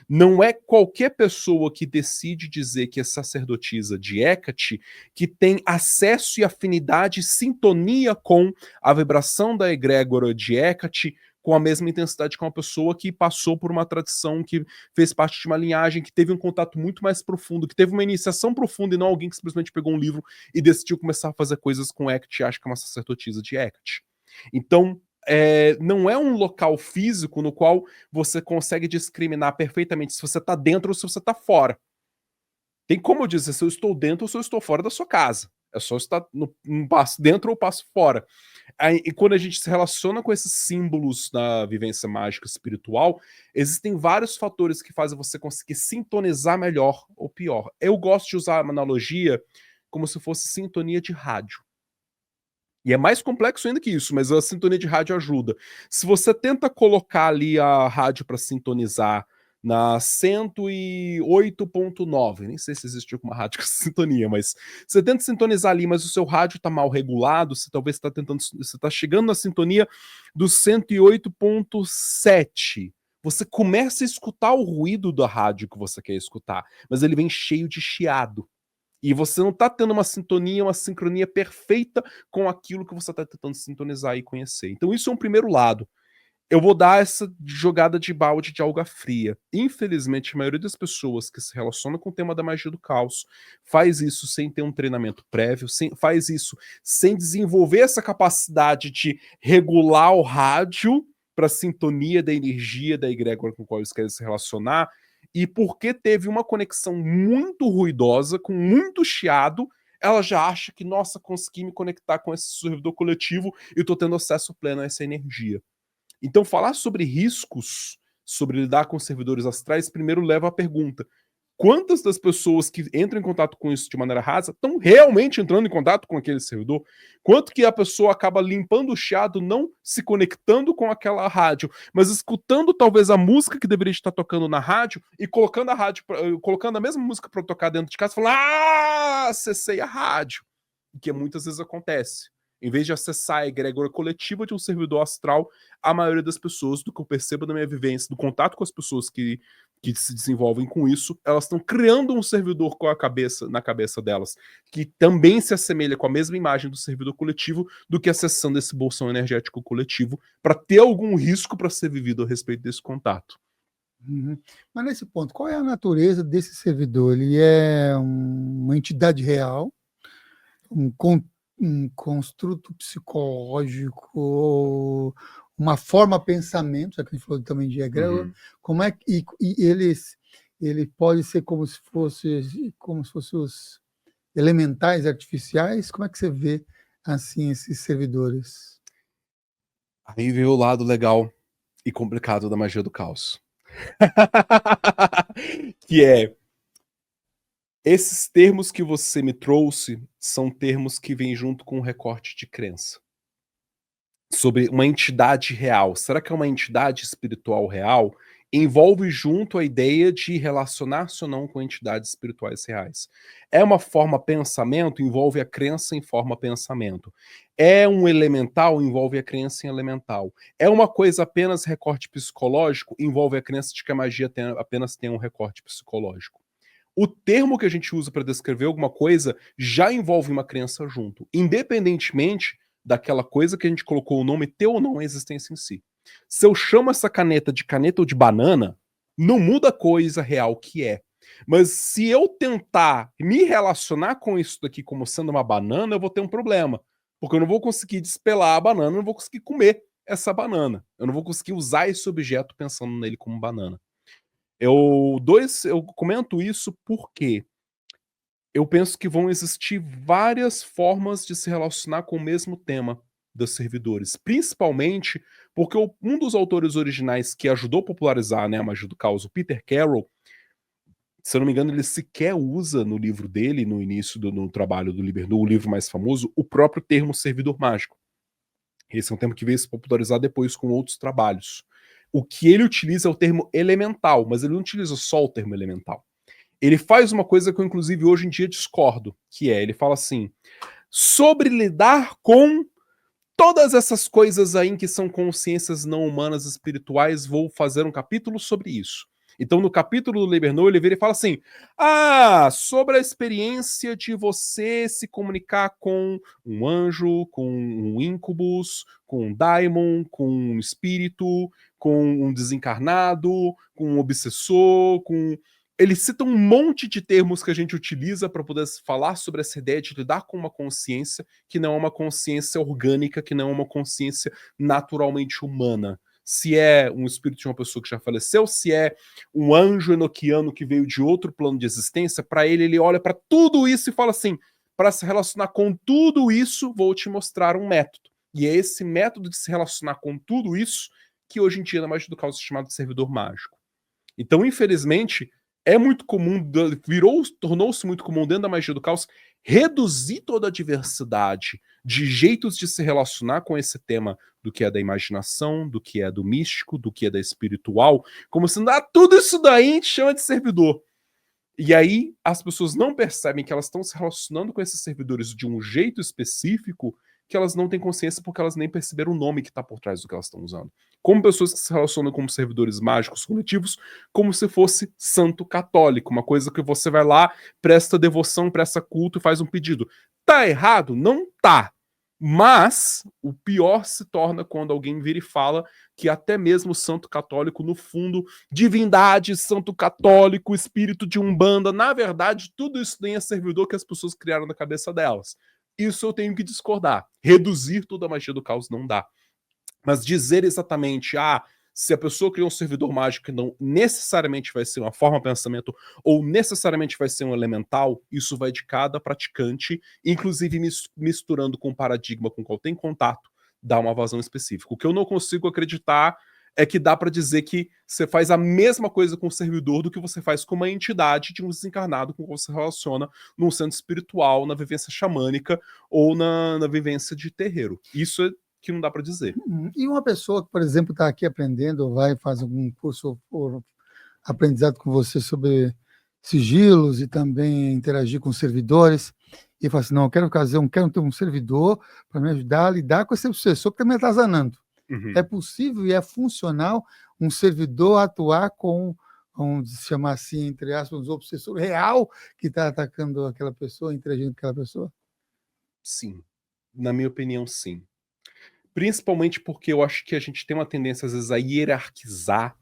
Não é qualquer pessoa que decide dizer que é sacerdotisa de Hecate que tem acesso e afinidade e sintonia com a vibração da egrégora de Hecate com a mesma intensidade que uma pessoa que passou por uma tradição, que fez parte de uma linhagem, que teve um contato muito mais profundo, que teve uma iniciação profunda e não alguém que simplesmente pegou um livro e decidiu começar a fazer coisas com Hecate e acha que é uma sacerdotisa de Hecate. Então, não é um local físico no qual você consegue discriminar perfeitamente se você está dentro ou se você está fora. Tem como eu dizer se eu estou dentro ou se eu estou fora da sua casa. É só estar no passo dentro ou passo fora. Aí, e quando a gente se relaciona com esses símbolos da vivência mágica espiritual, existem vários fatores que fazem você conseguir sintonizar melhor ou pior. Eu gosto de usar a analogia como se fosse sintonia de rádio. E é mais complexo ainda que isso, mas a sintonia de rádio ajuda. Se você tenta colocar ali a rádio para sintonizar na 108.9, nem sei se existe alguma rádio com sintonia, mas você tenta sintonizar ali, mas o seu rádio está mal regulado, você talvez está tentando, você está chegando na sintonia do 108.7. Você começa a escutar o ruído da rádio que você quer escutar, mas ele vem cheio de chiado. E você não está tendo uma sintonia, uma sincronia perfeita com aquilo que você está tentando sintonizar e conhecer. Então isso é um primeiro lado. Eu vou dar essa jogada de balde de alga fria. Infelizmente, a maioria das pessoas que se relacionam com o tema da magia do caos faz isso sem ter um treinamento prévio, faz isso sem desenvolver essa capacidade de regular o rádio para a sintonia da energia da egrégora com a qual eles querem se relacionar, e porque teve uma conexão muito ruidosa, com muito chiado, ela já acha que, nossa, consegui me conectar com esse servidor coletivo e estou tendo acesso pleno a essa energia. Então, falar sobre riscos, sobre lidar com servidores astrais, primeiro leva à pergunta: quantas das pessoas que entram em contato com isso de maneira rasa estão realmente entrando em contato com aquele servidor? Quanto que a pessoa acaba limpando o chiado, não se conectando com aquela rádio, mas escutando talvez a música que deveria estar tocando na rádio e colocando colocando a mesma música para tocar dentro de casa, falando: acessei a rádio. Que muitas vezes acontece. Em vez de acessar a egrégora coletiva de um servidor astral, a maioria das pessoas, do que eu percebo na minha vivência, do contato com as pessoas que se desenvolvem com isso, elas estão criando um servidor na cabeça delas, que também se assemelha com a mesma imagem do servidor coletivo, do que acessando esse bolsão energético coletivo, para ter algum risco para ser vivido a respeito desse contato. Uhum. Mas nesse ponto, qual é a natureza desse servidor? Ele é uma entidade real, um construto psicológico, uma forma pensamento, já que a gente falou também de egrégora, como é que ele pode ser como se fosse os elementais artificiais? Como é que você vê assim esses servidores? Aí veio o lado legal e complicado da magia do caos. Que é, esses termos que você me trouxe são termos que vêm junto com um recorte de crença. Sobre uma entidade real. Será que é uma entidade espiritual real? Envolve junto a ideia de relacionar-se ou não com entidades espirituais reais. É uma forma pensamento? Envolve a crença em forma pensamento. É um elemental? Envolve a crença em elemental. É uma coisa apenas recorte psicológico? Envolve a crença de que a magia apenas tem um recorte psicológico. O termo que a gente usa para descrever alguma coisa já envolve uma crença junto, independentemente daquela coisa que a gente colocou o nome ter ou não a existência em si. Se eu chamo essa caneta de caneta ou de banana, não muda a coisa real que é. Mas se eu tentar me relacionar com isso daqui como sendo uma banana, eu vou ter um problema. Porque eu não vou conseguir despelar a banana, não vou conseguir comer essa banana. Eu não vou conseguir usar esse objeto pensando nele como banana. Eu comento isso porque eu penso que vão existir várias formas de se relacionar com o mesmo tema dos servidores, principalmente porque um dos autores originais que ajudou a popularizar, né, a magia do caos, o Peter Carroll, se eu não me engano, ele sequer usa no livro dele, no início no trabalho do no livro mais famoso, o próprio termo servidor mágico. Esse é um termo que veio se popularizar depois com outros trabalhos. O que ele utiliza é o termo elemental, mas ele não utiliza só o termo elemental. Ele faz uma coisa que eu, inclusive, hoje em dia discordo, que é, ele fala assim, sobre lidar com todas essas coisas aí que são consciências não humanas espirituais, vou fazer um capítulo sobre isso. Então, no capítulo do Liberno, ele vira e fala assim, sobre a experiência de você se comunicar com um anjo, com um incubus, com um daimon, com um espírito, com um desencarnado, com um obsessor, com... Ele cita um monte de termos que a gente utiliza para poder falar sobre essa ideia de lidar com uma consciência que não é uma consciência orgânica, que não é uma consciência naturalmente humana. Se é um espírito de uma pessoa que já faleceu, se é um anjo enoquiano que veio de outro plano de existência, para ele olha para tudo isso e fala assim, para se relacionar com tudo isso, vou te mostrar um método. E é esse método de se relacionar com tudo isso que hoje em dia na magia do caos é chamado de servidor mágico. Então, infelizmente, é muito comum, tornou-se muito comum dentro da magia do caos reduzir toda a diversidade de jeitos de se relacionar com esse tema do que é da imaginação, do que é do místico, do que é da espiritual, como se tudo isso daí a gente chama de servidor. E aí as pessoas não percebem que elas estão se relacionando com esses servidores de um jeito específico que elas não têm consciência porque elas nem perceberam o nome que está por trás do que elas estão usando. Como pessoas que se relacionam como servidores mágicos coletivos, como se fosse santo católico, uma coisa que você vai lá, presta devoção, presta culto e faz um pedido. Tá errado? Não tá. Mas o pior se torna quando alguém vira e fala que até mesmo o santo católico, no fundo, divindade, santo católico, espírito de umbanda, na verdade, tudo isso nem é servidor que as pessoas criaram na cabeça delas. Isso eu tenho que discordar. Reduzir toda a magia do caos não dá. Mas dizer exatamente, se a pessoa criou um servidor mágico que não necessariamente vai ser uma forma de pensamento ou necessariamente vai ser um elemental, isso vai de cada praticante, inclusive misturando com o paradigma com o qual tem contato, dá uma vazão específica. O que eu não consigo acreditar é que dá para dizer que você faz a mesma coisa com o servidor do que você faz com uma entidade de um desencarnado com quem você relaciona num centro espiritual, na vivência xamânica ou na vivência de terreiro. Isso é que não dá para dizer. E uma pessoa que, por exemplo, está aqui aprendendo, ou vai fazer algum curso ou aprendizado com você sobre sigilos e também interagir com servidores, e fala assim, não, eu quero ter um servidor para me ajudar a lidar com esse obsessor que está me atazanando. Uhum. É possível e é funcional um servidor atuar com, vamos chamar assim, entre aspas, um obsessor real que está atacando aquela pessoa, interagindo com aquela pessoa? Sim. Na minha opinião, sim. Principalmente porque eu acho que a gente tem uma tendência, às vezes, a hierarquizar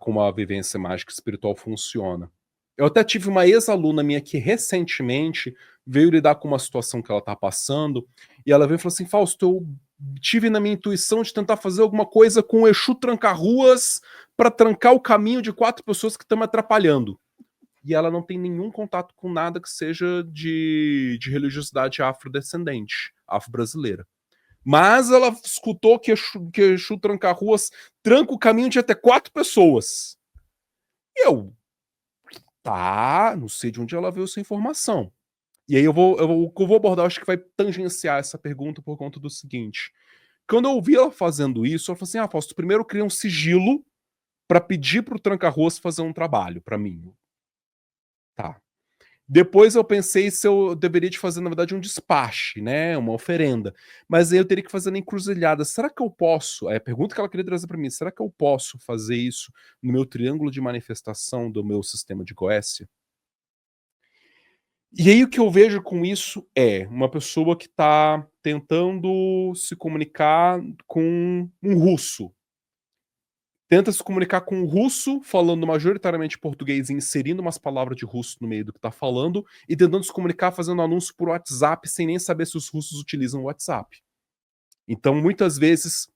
como a vivência mágica espiritual funciona. Eu até tive uma ex-aluna minha que recentemente veio lidar com uma situação que ela tá passando, e ela veio e falou assim, Fausto, eu tive na minha intuição de tentar fazer alguma coisa com o Exu tranca-ruas para trancar o caminho de 4 pessoas que estão me atrapalhando. E ela não tem nenhum contato com nada que seja de religiosidade afrodescendente, afro-brasileira. Mas ela escutou que Exu tranca-ruas tranca o caminho de até 4 pessoas. E eu, não sei de onde ela veio essa informação. E aí o que eu vou abordar, acho que vai tangenciar essa pergunta por conta do seguinte. Quando eu ouvi ela fazendo isso, ela falou assim, Fausto, primeiro eu criei um sigilo para pedir pro tranca-ruas fazer um trabalho para mim. Tá. Depois eu pensei se eu deveria de fazer, na verdade, um despache, né, uma oferenda. Mas aí eu teria que fazer na encruzilhada. Será que eu posso? É a pergunta que ela queria trazer para mim. Será que eu posso fazer isso no meu triângulo de manifestação do meu sistema de Goécia? E aí o que eu vejo com isso é uma pessoa que está tentando se comunicar com um russo. Tenta se comunicar com um russo, falando majoritariamente português e inserindo umas palavras de russo no meio do que tá falando, e tentando se comunicar fazendo anúncio por WhatsApp sem nem saber se os russos utilizam o WhatsApp. Então, muitas vezes,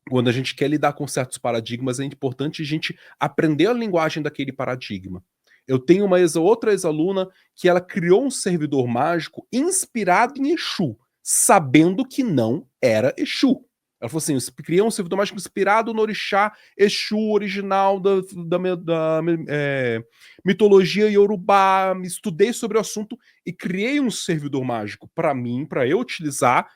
Quando a gente quer lidar com certos paradigmas, é importante a gente aprender a linguagem daquele paradigma. Eu tenho outra ex-aluna que ela criou um servidor mágico inspirado em Exu, sabendo que não era Exu. Ela falou assim: eu criei um servidor mágico inspirado no orixá Exu original da mitologia iorubá, estudei sobre o assunto e criei um servidor mágico para mim, para eu utilizar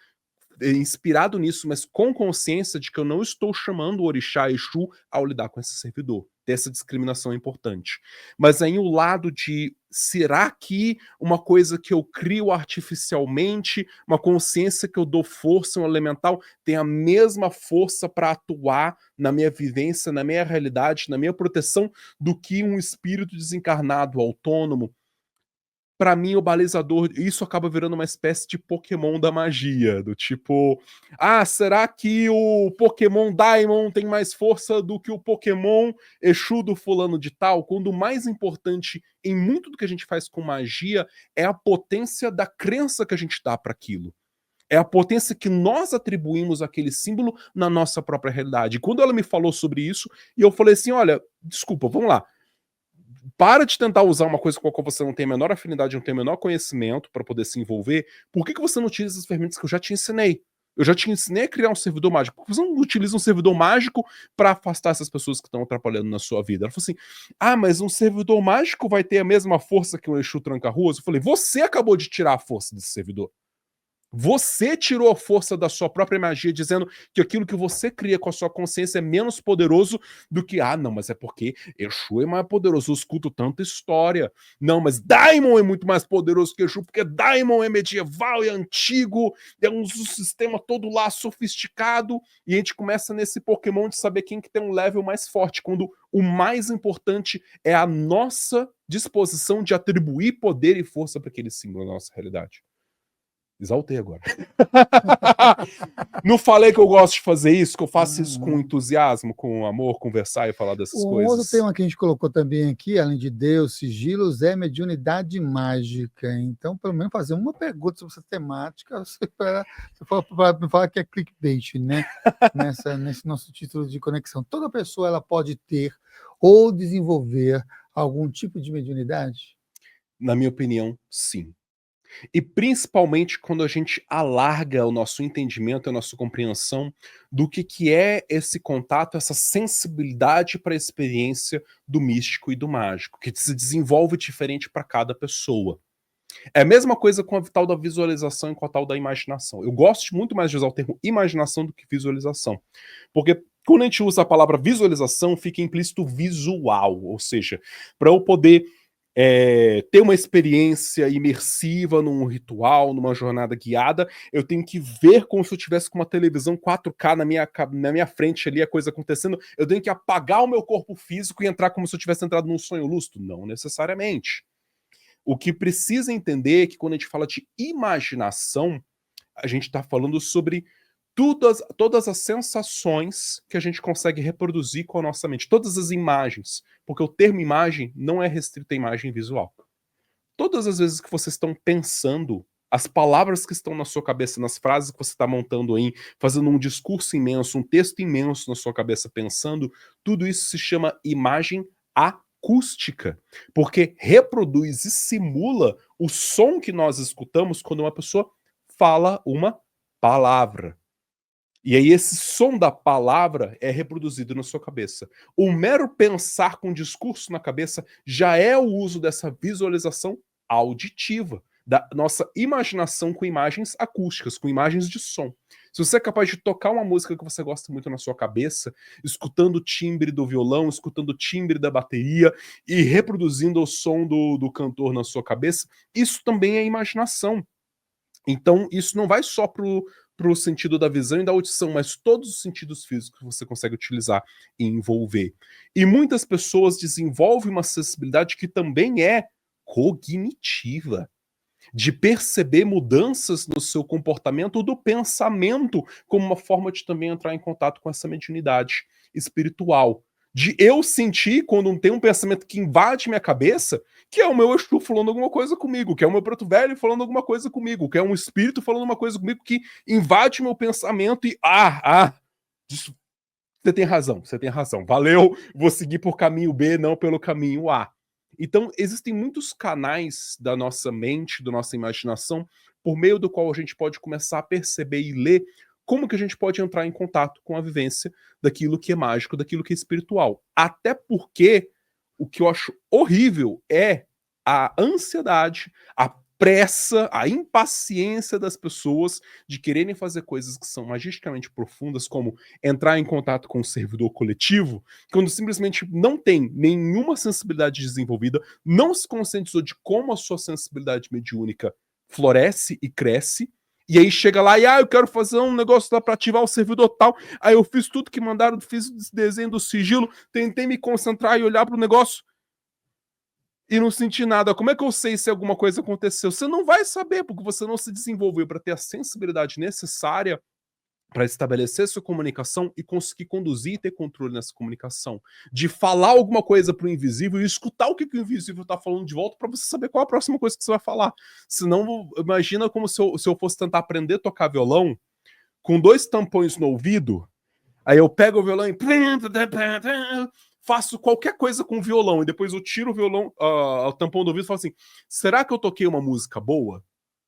inspirado nisso, mas com consciência de que eu não estou chamando o orixá Exu ao lidar com esse servidor. Essa discriminação é importante. Mas aí o lado de, será que uma coisa que eu crio artificialmente, uma consciência que eu dou força, um elemental, tem a mesma força para atuar na minha vivência, na minha realidade, na minha proteção, do que um espírito desencarnado, autônomo? Pra mim, o balizador, isso acaba virando uma espécie de Pokémon da magia, do tipo, será que o Pokémon Daimon tem mais força do que o Pokémon Exu do fulano de tal? Quando o mais importante em muito do que a gente faz com magia é a potência da crença que a gente dá para aquilo. É a potência que nós atribuímos àquele símbolo na nossa própria realidade. E quando ela me falou sobre isso, e eu falei assim, olha, desculpa, vamos lá. Para de tentar usar uma coisa com a qual você não tem a menor afinidade, não tem o menor conhecimento para poder se envolver. Por que você não utiliza as ferramentas que eu já te ensinei? Eu já te ensinei a criar um servidor mágico. Por que você não utiliza um servidor mágico para afastar essas pessoas que estão atrapalhando na sua vida? Ela falou assim: mas um servidor mágico vai ter a mesma força que um Exu tranca-ruas? Eu falei: você acabou de tirar a força desse servidor. Você tirou a força da sua própria magia, dizendo que aquilo que você cria com a sua consciência é menos poderoso do que, não, mas é porque Exu é mais poderoso, eu escuto tanta história. Não, mas Daimon é muito mais poderoso que Exu, porque Daimon é medieval, é antigo, é um sistema todo lá sofisticado, e a gente começa nesse Pokémon de saber quem que tem um level mais forte, quando o mais importante é a nossa disposição de atribuir poder e força para aquele símbolo na nossa realidade. Exaltei agora. Não falei que eu gosto de fazer isso, que eu faço isso com entusiasmo, com amor, conversar e falar dessas coisas. Outro tema que a gente colocou também aqui, além de Deus, sigilos, é mediunidade mágica. Então, pelo menos fazer uma pergunta sobre essa temática, você me falar que é clickbait, né? Nesse nosso título de conexão. Toda pessoa ela pode ter ou desenvolver algum tipo de mediunidade? Na minha opinião, sim. E principalmente quando a gente alarga o nosso entendimento, a nossa compreensão do que é esse contato, essa sensibilidade para a experiência do místico e do mágico, que se desenvolve diferente para cada pessoa. É a mesma coisa com a tal da visualização e com a tal da imaginação. Eu gosto muito mais de usar o termo imaginação do que visualização. Porque quando a gente usa a palavra visualização, fica implícito visual, ou seja, para eu poder ter uma experiência imersiva num ritual, numa jornada guiada, eu tenho que ver como se eu tivesse com uma televisão 4K na minha frente ali, a coisa acontecendo, eu tenho que apagar o meu corpo físico e entrar como se eu tivesse entrado num sonho lúcido? Não necessariamente. O que precisa entender é que quando a gente fala de imaginação, a gente está falando sobre todas as sensações que a gente consegue reproduzir com a nossa mente, todas as imagens, porque o termo imagem não é restrito à imagem visual. Todas as vezes que vocês estão pensando, as palavras que estão na sua cabeça, nas frases que você está montando aí, fazendo um discurso imenso, um texto imenso na sua cabeça pensando, tudo isso se chama imagem acústica, porque reproduz e simula o som que nós escutamos quando uma pessoa fala uma palavra. E aí esse som da palavra é reproduzido na sua cabeça. O mero pensar com discurso na cabeça já é o uso dessa visualização auditiva, da nossa imaginação com imagens acústicas, com imagens de som. Se você é capaz de tocar uma música que você gosta muito na sua cabeça, escutando o timbre do violão, escutando o timbre da bateria e reproduzindo o som do cantor na sua cabeça, isso também é imaginação. Então, isso não vai só pro sentido da visão e da audição, mas todos os sentidos físicos que você consegue utilizar e envolver. E muitas pessoas desenvolvem uma sensibilidade que também é cognitiva, de perceber mudanças no seu comportamento ou do pensamento como uma forma de também entrar em contato com essa mediunidade espiritual. De eu sentir quando tem um pensamento que invade minha cabeça, que é o meu Exu falando alguma coisa comigo, que é o meu preto velho falando alguma coisa comigo, que é um espírito falando uma coisa comigo que invade meu pensamento e Você tem razão, você tem razão. Valeu, vou seguir por caminho B, não pelo caminho A. Então, existem muitos canais da nossa mente, da nossa imaginação, por meio do qual a gente pode começar a perceber e ler como que a gente pode entrar em contato com a vivência daquilo que é mágico, daquilo que é espiritual. Até porque o que eu acho horrível é a ansiedade, a pressa, a impaciência das pessoas de quererem fazer coisas que são magisticamente profundas, como entrar em contato com o servidor coletivo, quando simplesmente não tem nenhuma sensibilidade desenvolvida, não se conscientizou de como a sua sensibilidade mediúnica floresce e cresce, e aí chega lá e, eu quero fazer um negócio lá para ativar o servidor tal, aí eu fiz tudo que mandaram, fiz o desenho do sigilo, tentei me concentrar e olhar para o negócio, e não senti nada. Como é que eu sei se alguma coisa aconteceu? Você não vai saber, porque você não se desenvolveu para ter a sensibilidade necessária para estabelecer sua comunicação e conseguir conduzir e ter controle nessa comunicação. De falar alguma coisa para o invisível e escutar o que o invisível está falando de volta para você saber qual a próxima coisa que você vai falar. Senão, imagina como se eu fosse tentar aprender a tocar violão com 2 tampões no ouvido, aí eu pego o violão e faço qualquer coisa com o violão, e depois eu tiro o violão, o tampão do ouvido e falo assim, será que eu toquei uma música boa?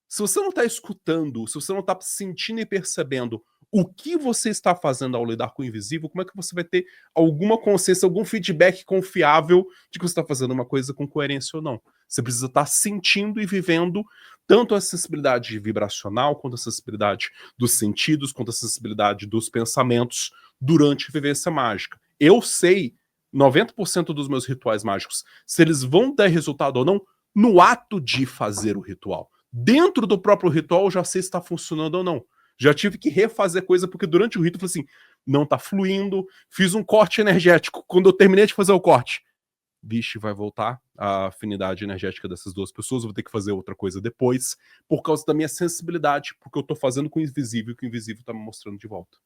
Se você não está escutando, se você não está sentindo e percebendo o que você está fazendo ao lidar com o invisível, como é que você vai ter alguma consciência, algum feedback confiável de que você está fazendo uma coisa com coerência ou não? Você precisa estar sentindo e vivendo tanto a sensibilidade vibracional, quanto a sensibilidade dos sentidos, quanto a sensibilidade dos pensamentos durante a vivência mágica. Eu sei 90% dos meus rituais mágicos, se eles vão dar resultado ou não, no ato de fazer o ritual. Dentro do próprio ritual, eu já sei se está funcionando ou não. Já tive que refazer coisa, porque durante o rito eu falei assim, não tá fluindo, fiz um corte energético. Quando eu terminei de fazer o corte, vixe, vai voltar a afinidade energética dessas 2 pessoas, eu vou ter que fazer outra coisa depois, por causa da minha sensibilidade, porque eu tô fazendo com o invisível, que o invisível tá me mostrando de volta.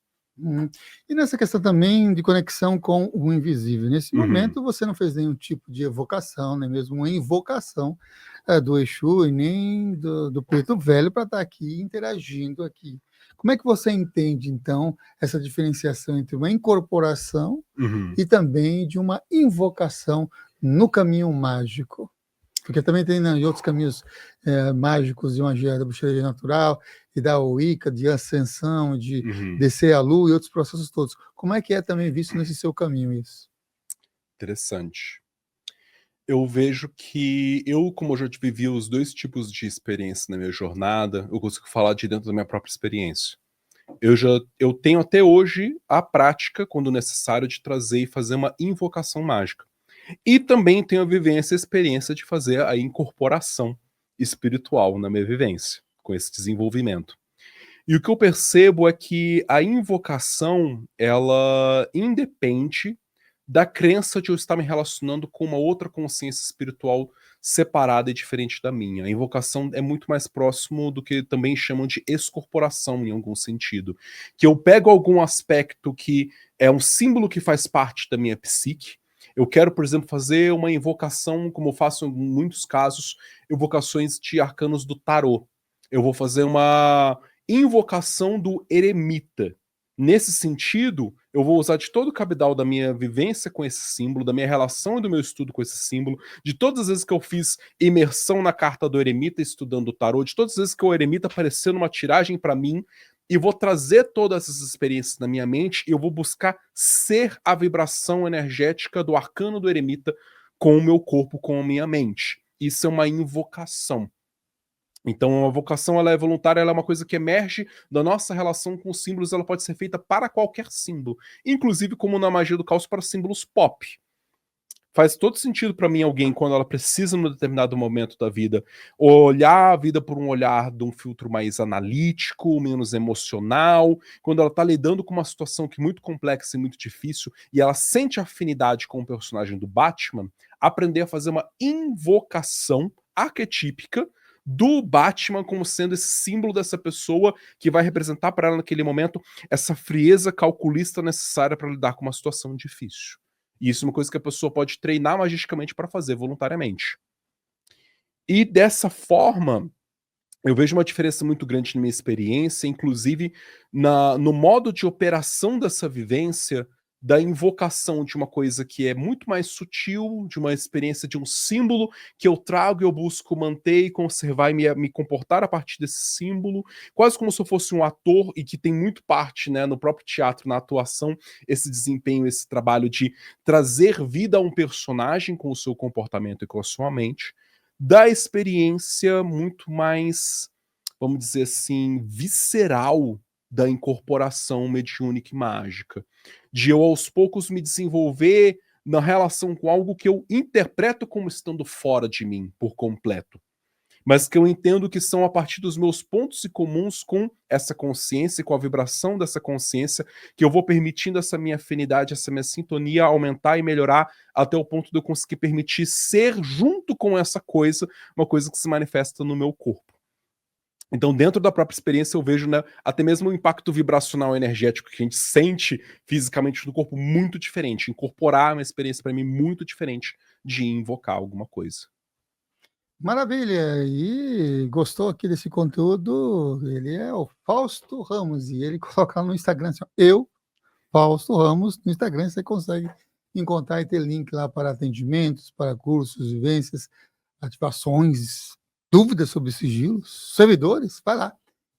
E nessa questão também de conexão com o invisível, nesse momento você não fez nenhum tipo de evocação, nem mesmo uma invocação do Exu e nem do Preto Velho para estar aqui interagindo aqui. Como é que você entende, então, essa diferenciação entre uma incorporação e também de uma invocação no caminho mágico? Porque também tem, né, outros caminhos mágicos de magia da bruxaria natural e da Wicca, de ascensão, de descer a lua e outros processos todos. Como é que é também visto nesse seu caminho isso? Interessante. Eu vejo que como eu já vivi os 2 tipos de experiência na minha jornada, eu consigo falar de dentro da minha própria experiência. Eu tenho até hoje a prática, quando necessário, de trazer e fazer uma invocação mágica. E também tenho a vivência, a experiência de fazer a incorporação espiritual na minha vivência, com esse desenvolvimento. E o que eu percebo é que a invocação, ela independe da crença de eu estar me relacionando com uma outra consciência espiritual separada e diferente da minha. A invocação é muito mais próximo do que também chamam de excorporação, em algum sentido. Que eu pego algum aspecto que é um símbolo que faz parte da minha psique. Eu quero, por exemplo, fazer uma invocação, como eu faço em muitos casos, invocações de arcanos do tarô. Eu vou fazer uma invocação do eremita. Nesse sentido, eu vou usar de todo o cabedal da minha vivência com esse símbolo, da minha relação e do meu estudo com esse símbolo, de todas as vezes que eu fiz imersão na carta do eremita estudando o tarô, de todas as vezes que o eremita apareceu numa tiragem para mim, e vou trazer todas essas experiências na minha mente e eu vou buscar ser a vibração energética do arcano do eremita com o meu corpo, com a minha mente. Isso é uma invocação. Então a vocação ela é voluntária, ela é uma coisa que emerge da nossa relação com os símbolos, ela pode ser feita para qualquer símbolo, inclusive como na magia do caos para símbolos pop. Faz todo sentido para mim alguém, quando ela precisa, num determinado momento da vida, olhar a vida por um olhar de um filtro mais analítico, menos emocional, quando ela está lidando com uma situação que é muito complexa e muito difícil, e ela sente afinidade com o personagem do Batman, aprender a fazer uma invocação arquetípica do Batman como sendo esse símbolo dessa pessoa que vai representar para ela naquele momento essa frieza calculista necessária para lidar com uma situação difícil. E isso é uma coisa que a pessoa pode treinar magisticamente para fazer voluntariamente. E dessa forma, eu vejo uma diferença muito grande na minha experiência, inclusive no modo de operação dessa vivência da invocação de uma coisa que é muito mais sutil, de uma experiência de um símbolo que eu trago e eu busco manter e conservar e me comportar a partir desse símbolo, quase como se eu fosse um ator e que tem muito parte, né, no próprio teatro, na atuação, esse desempenho, esse trabalho de trazer vida a um personagem com o seu comportamento e com a sua mente, da experiência muito mais, vamos dizer assim, visceral da incorporação mediúnica e mágica. De eu, aos poucos, me desenvolver na relação com algo que eu interpreto como estando fora de mim, por completo. Mas que eu entendo que são a partir dos meus pontos em comuns com essa consciência e com a vibração dessa consciência que eu vou permitindo essa minha afinidade, essa minha sintonia aumentar e melhorar até o ponto de eu conseguir permitir ser junto com essa coisa, uma coisa que se manifesta no meu corpo. Então, dentro da própria experiência, eu vejo, né, até mesmo o impacto vibracional energético que a gente sente fisicamente no corpo muito diferente. Incorporar uma experiência para mim muito diferente de invocar alguma coisa. Maravilha! E gostou aqui desse conteúdo? Ele é o Fausto Ramos e ele coloca no Instagram assim, ó, eu, Fausto Ramos, no Instagram você consegue encontrar e ter link lá para atendimentos, para cursos, vivências, ativações, dúvidas sobre sigilos, servidores, vai lá.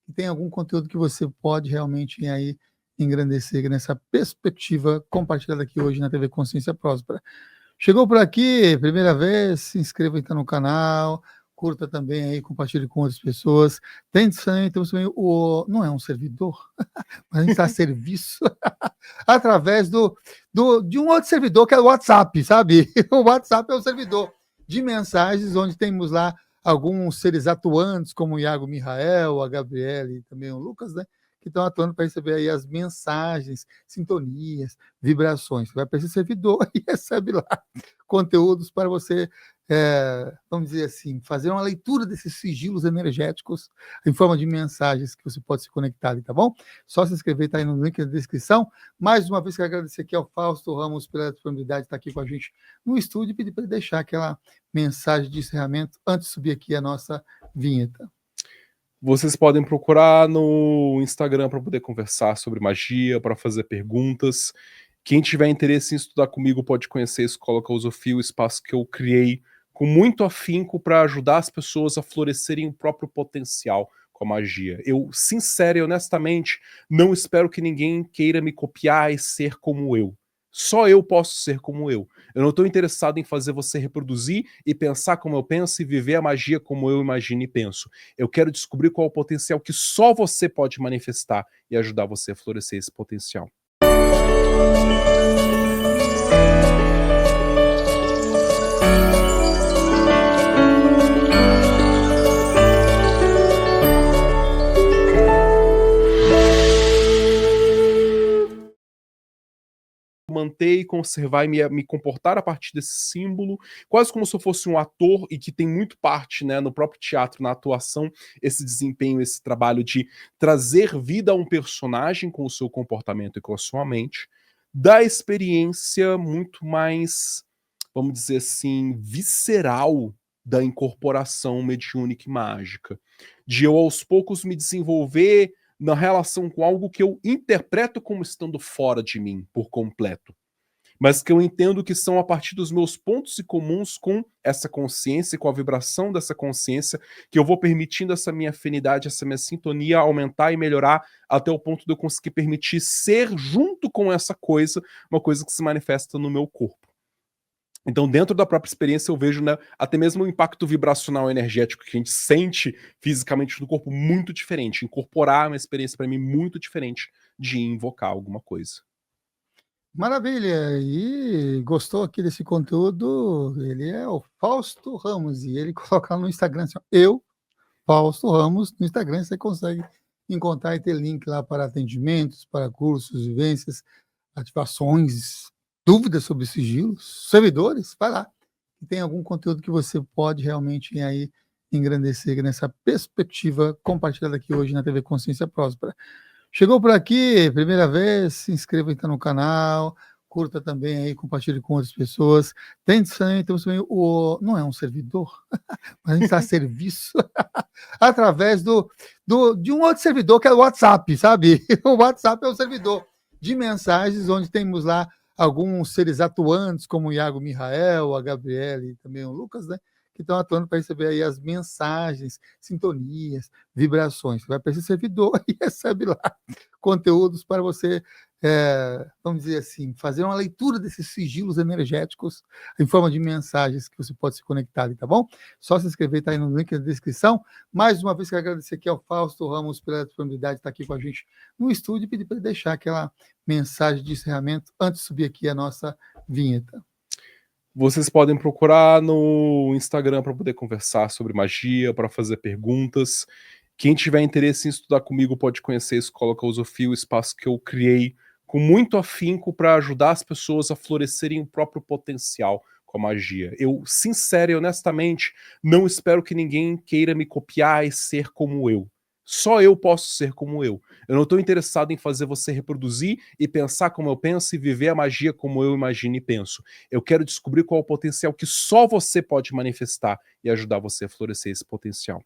E tem algum conteúdo que você pode realmente aí engrandecer nessa perspectiva compartilhada aqui hoje na TV Consciência Próspera. Chegou por aqui, primeira vez, se inscreva então no canal, curta também aí, compartilhe com outras pessoas. Temos também não é um servidor, mas a gente está a serviço através de um outro servidor que é o WhatsApp, sabe? O WhatsApp é o servidor de mensagens, onde temos lá alguns seres atuantes, como o Iago Mihael, a Gabriela e também o Lucas, né? Que estão atuando para receber aí as mensagens, sintonias, vibrações. Você vai para esse servidor e recebe lá conteúdos para você, vamos dizer assim, fazer uma leitura desses sigilos energéticos em forma de mensagens que você pode se conectar ali, tá bom? Só se inscrever, está aí no link da descrição. Mais uma vez, quero agradecer aqui ao Fausto Ramos pela disponibilidade de estar aqui com a gente no estúdio e pedir para ele deixar aquela mensagem de encerramento antes de subir aqui a nossa vinheta. Vocês podem procurar no Instagram para poder conversar sobre magia, para fazer perguntas. Quem tiver interesse em estudar comigo pode conhecer a Escola Causofia, o espaço que eu criei com muito afinco para ajudar as pessoas a florescerem o próprio potencial com a magia. Eu, sincero e honestamente, não espero que ninguém queira me copiar e ser como eu. Só eu posso ser como eu. Eu não estou interessado em fazer você reproduzir e pensar como eu penso e viver a magia como eu imagino e penso. Eu quero descobrir qual é o potencial que só você pode manifestar e ajudar você a florescer esse potencial. Manter e conservar e me comportar a partir desse símbolo, quase como se eu fosse um ator e que tem muito parte, né, no próprio teatro, na atuação, esse desempenho, esse trabalho de trazer vida a um personagem com o seu comportamento e com a sua mente, da experiência muito mais, vamos dizer assim, visceral da incorporação mediúnica e mágica. De eu, aos poucos, me desenvolver na relação com algo que eu interpreto como estando fora de mim, por completo. Mas que eu entendo que são a partir dos meus pontos em comuns com essa consciência e com a vibração dessa consciência que eu vou permitindo essa minha afinidade, essa minha sintonia aumentar e melhorar até o ponto de eu conseguir permitir ser junto com essa coisa, uma coisa que se manifesta no meu corpo. Então, dentro da própria experiência, eu vejo, né, até mesmo o impacto vibracional energético que a gente sente fisicamente no corpo muito diferente. Incorporar uma experiência para mim muito diferente de invocar alguma coisa. Maravilha! E gostou aqui desse conteúdo? Ele é o Fausto Ramos e ele coloca no Instagram assim, ó, eu, Fausto Ramos, no Instagram você consegue encontrar e ter link lá para atendimentos, para cursos, vivências, ativações, dúvidas sobre sigilos, servidores, vai lá. E tem algum conteúdo que você pode realmente aí engrandecer nessa perspectiva compartilhada aqui hoje na TV Consciência Próspera. Chegou por aqui, primeira vez, se inscreva então no canal, curta também aí, compartilhe com outras pessoas. Temos também não é um servidor, mas a gente está a serviço através de um outro servidor que é o WhatsApp, sabe? O WhatsApp é o servidor de mensagens, onde temos lá alguns seres atuantes, como o Iago Mihael, a Gabriele e também o Lucas, né? Que estão atuando para receber aí as mensagens, sintonias, vibrações. Você vai para esse servidor e recebe lá conteúdos para você, vamos dizer assim, fazer uma leitura desses sigilos energéticos em forma de mensagens que você pode se conectar ali, tá bom? Só se inscrever, tá aí no link da descrição. Mais uma vez, quero agradecer aqui ao Fausto Ramos pela disponibilidade de estar aqui com a gente no estúdio e pedir para ele deixar aquela mensagem de encerramento antes de subir aqui a nossa vinheta. Vocês podem procurar no Instagram para poder conversar sobre magia, para fazer perguntas. Quem tiver interesse em estudar comigo pode conhecer a Escola Causofia, o espaço que eu criei com muito afinco para ajudar as pessoas a florescerem o próprio potencial com a magia. Eu, sincero e honestamente, não espero que ninguém queira me copiar e ser como eu. Só eu posso ser como eu. Eu não estou interessado em fazer você reproduzir e pensar como eu penso e viver a magia como eu imagino e penso. Eu quero descobrir qual é o potencial que só você pode manifestar e ajudar você a florescer esse potencial.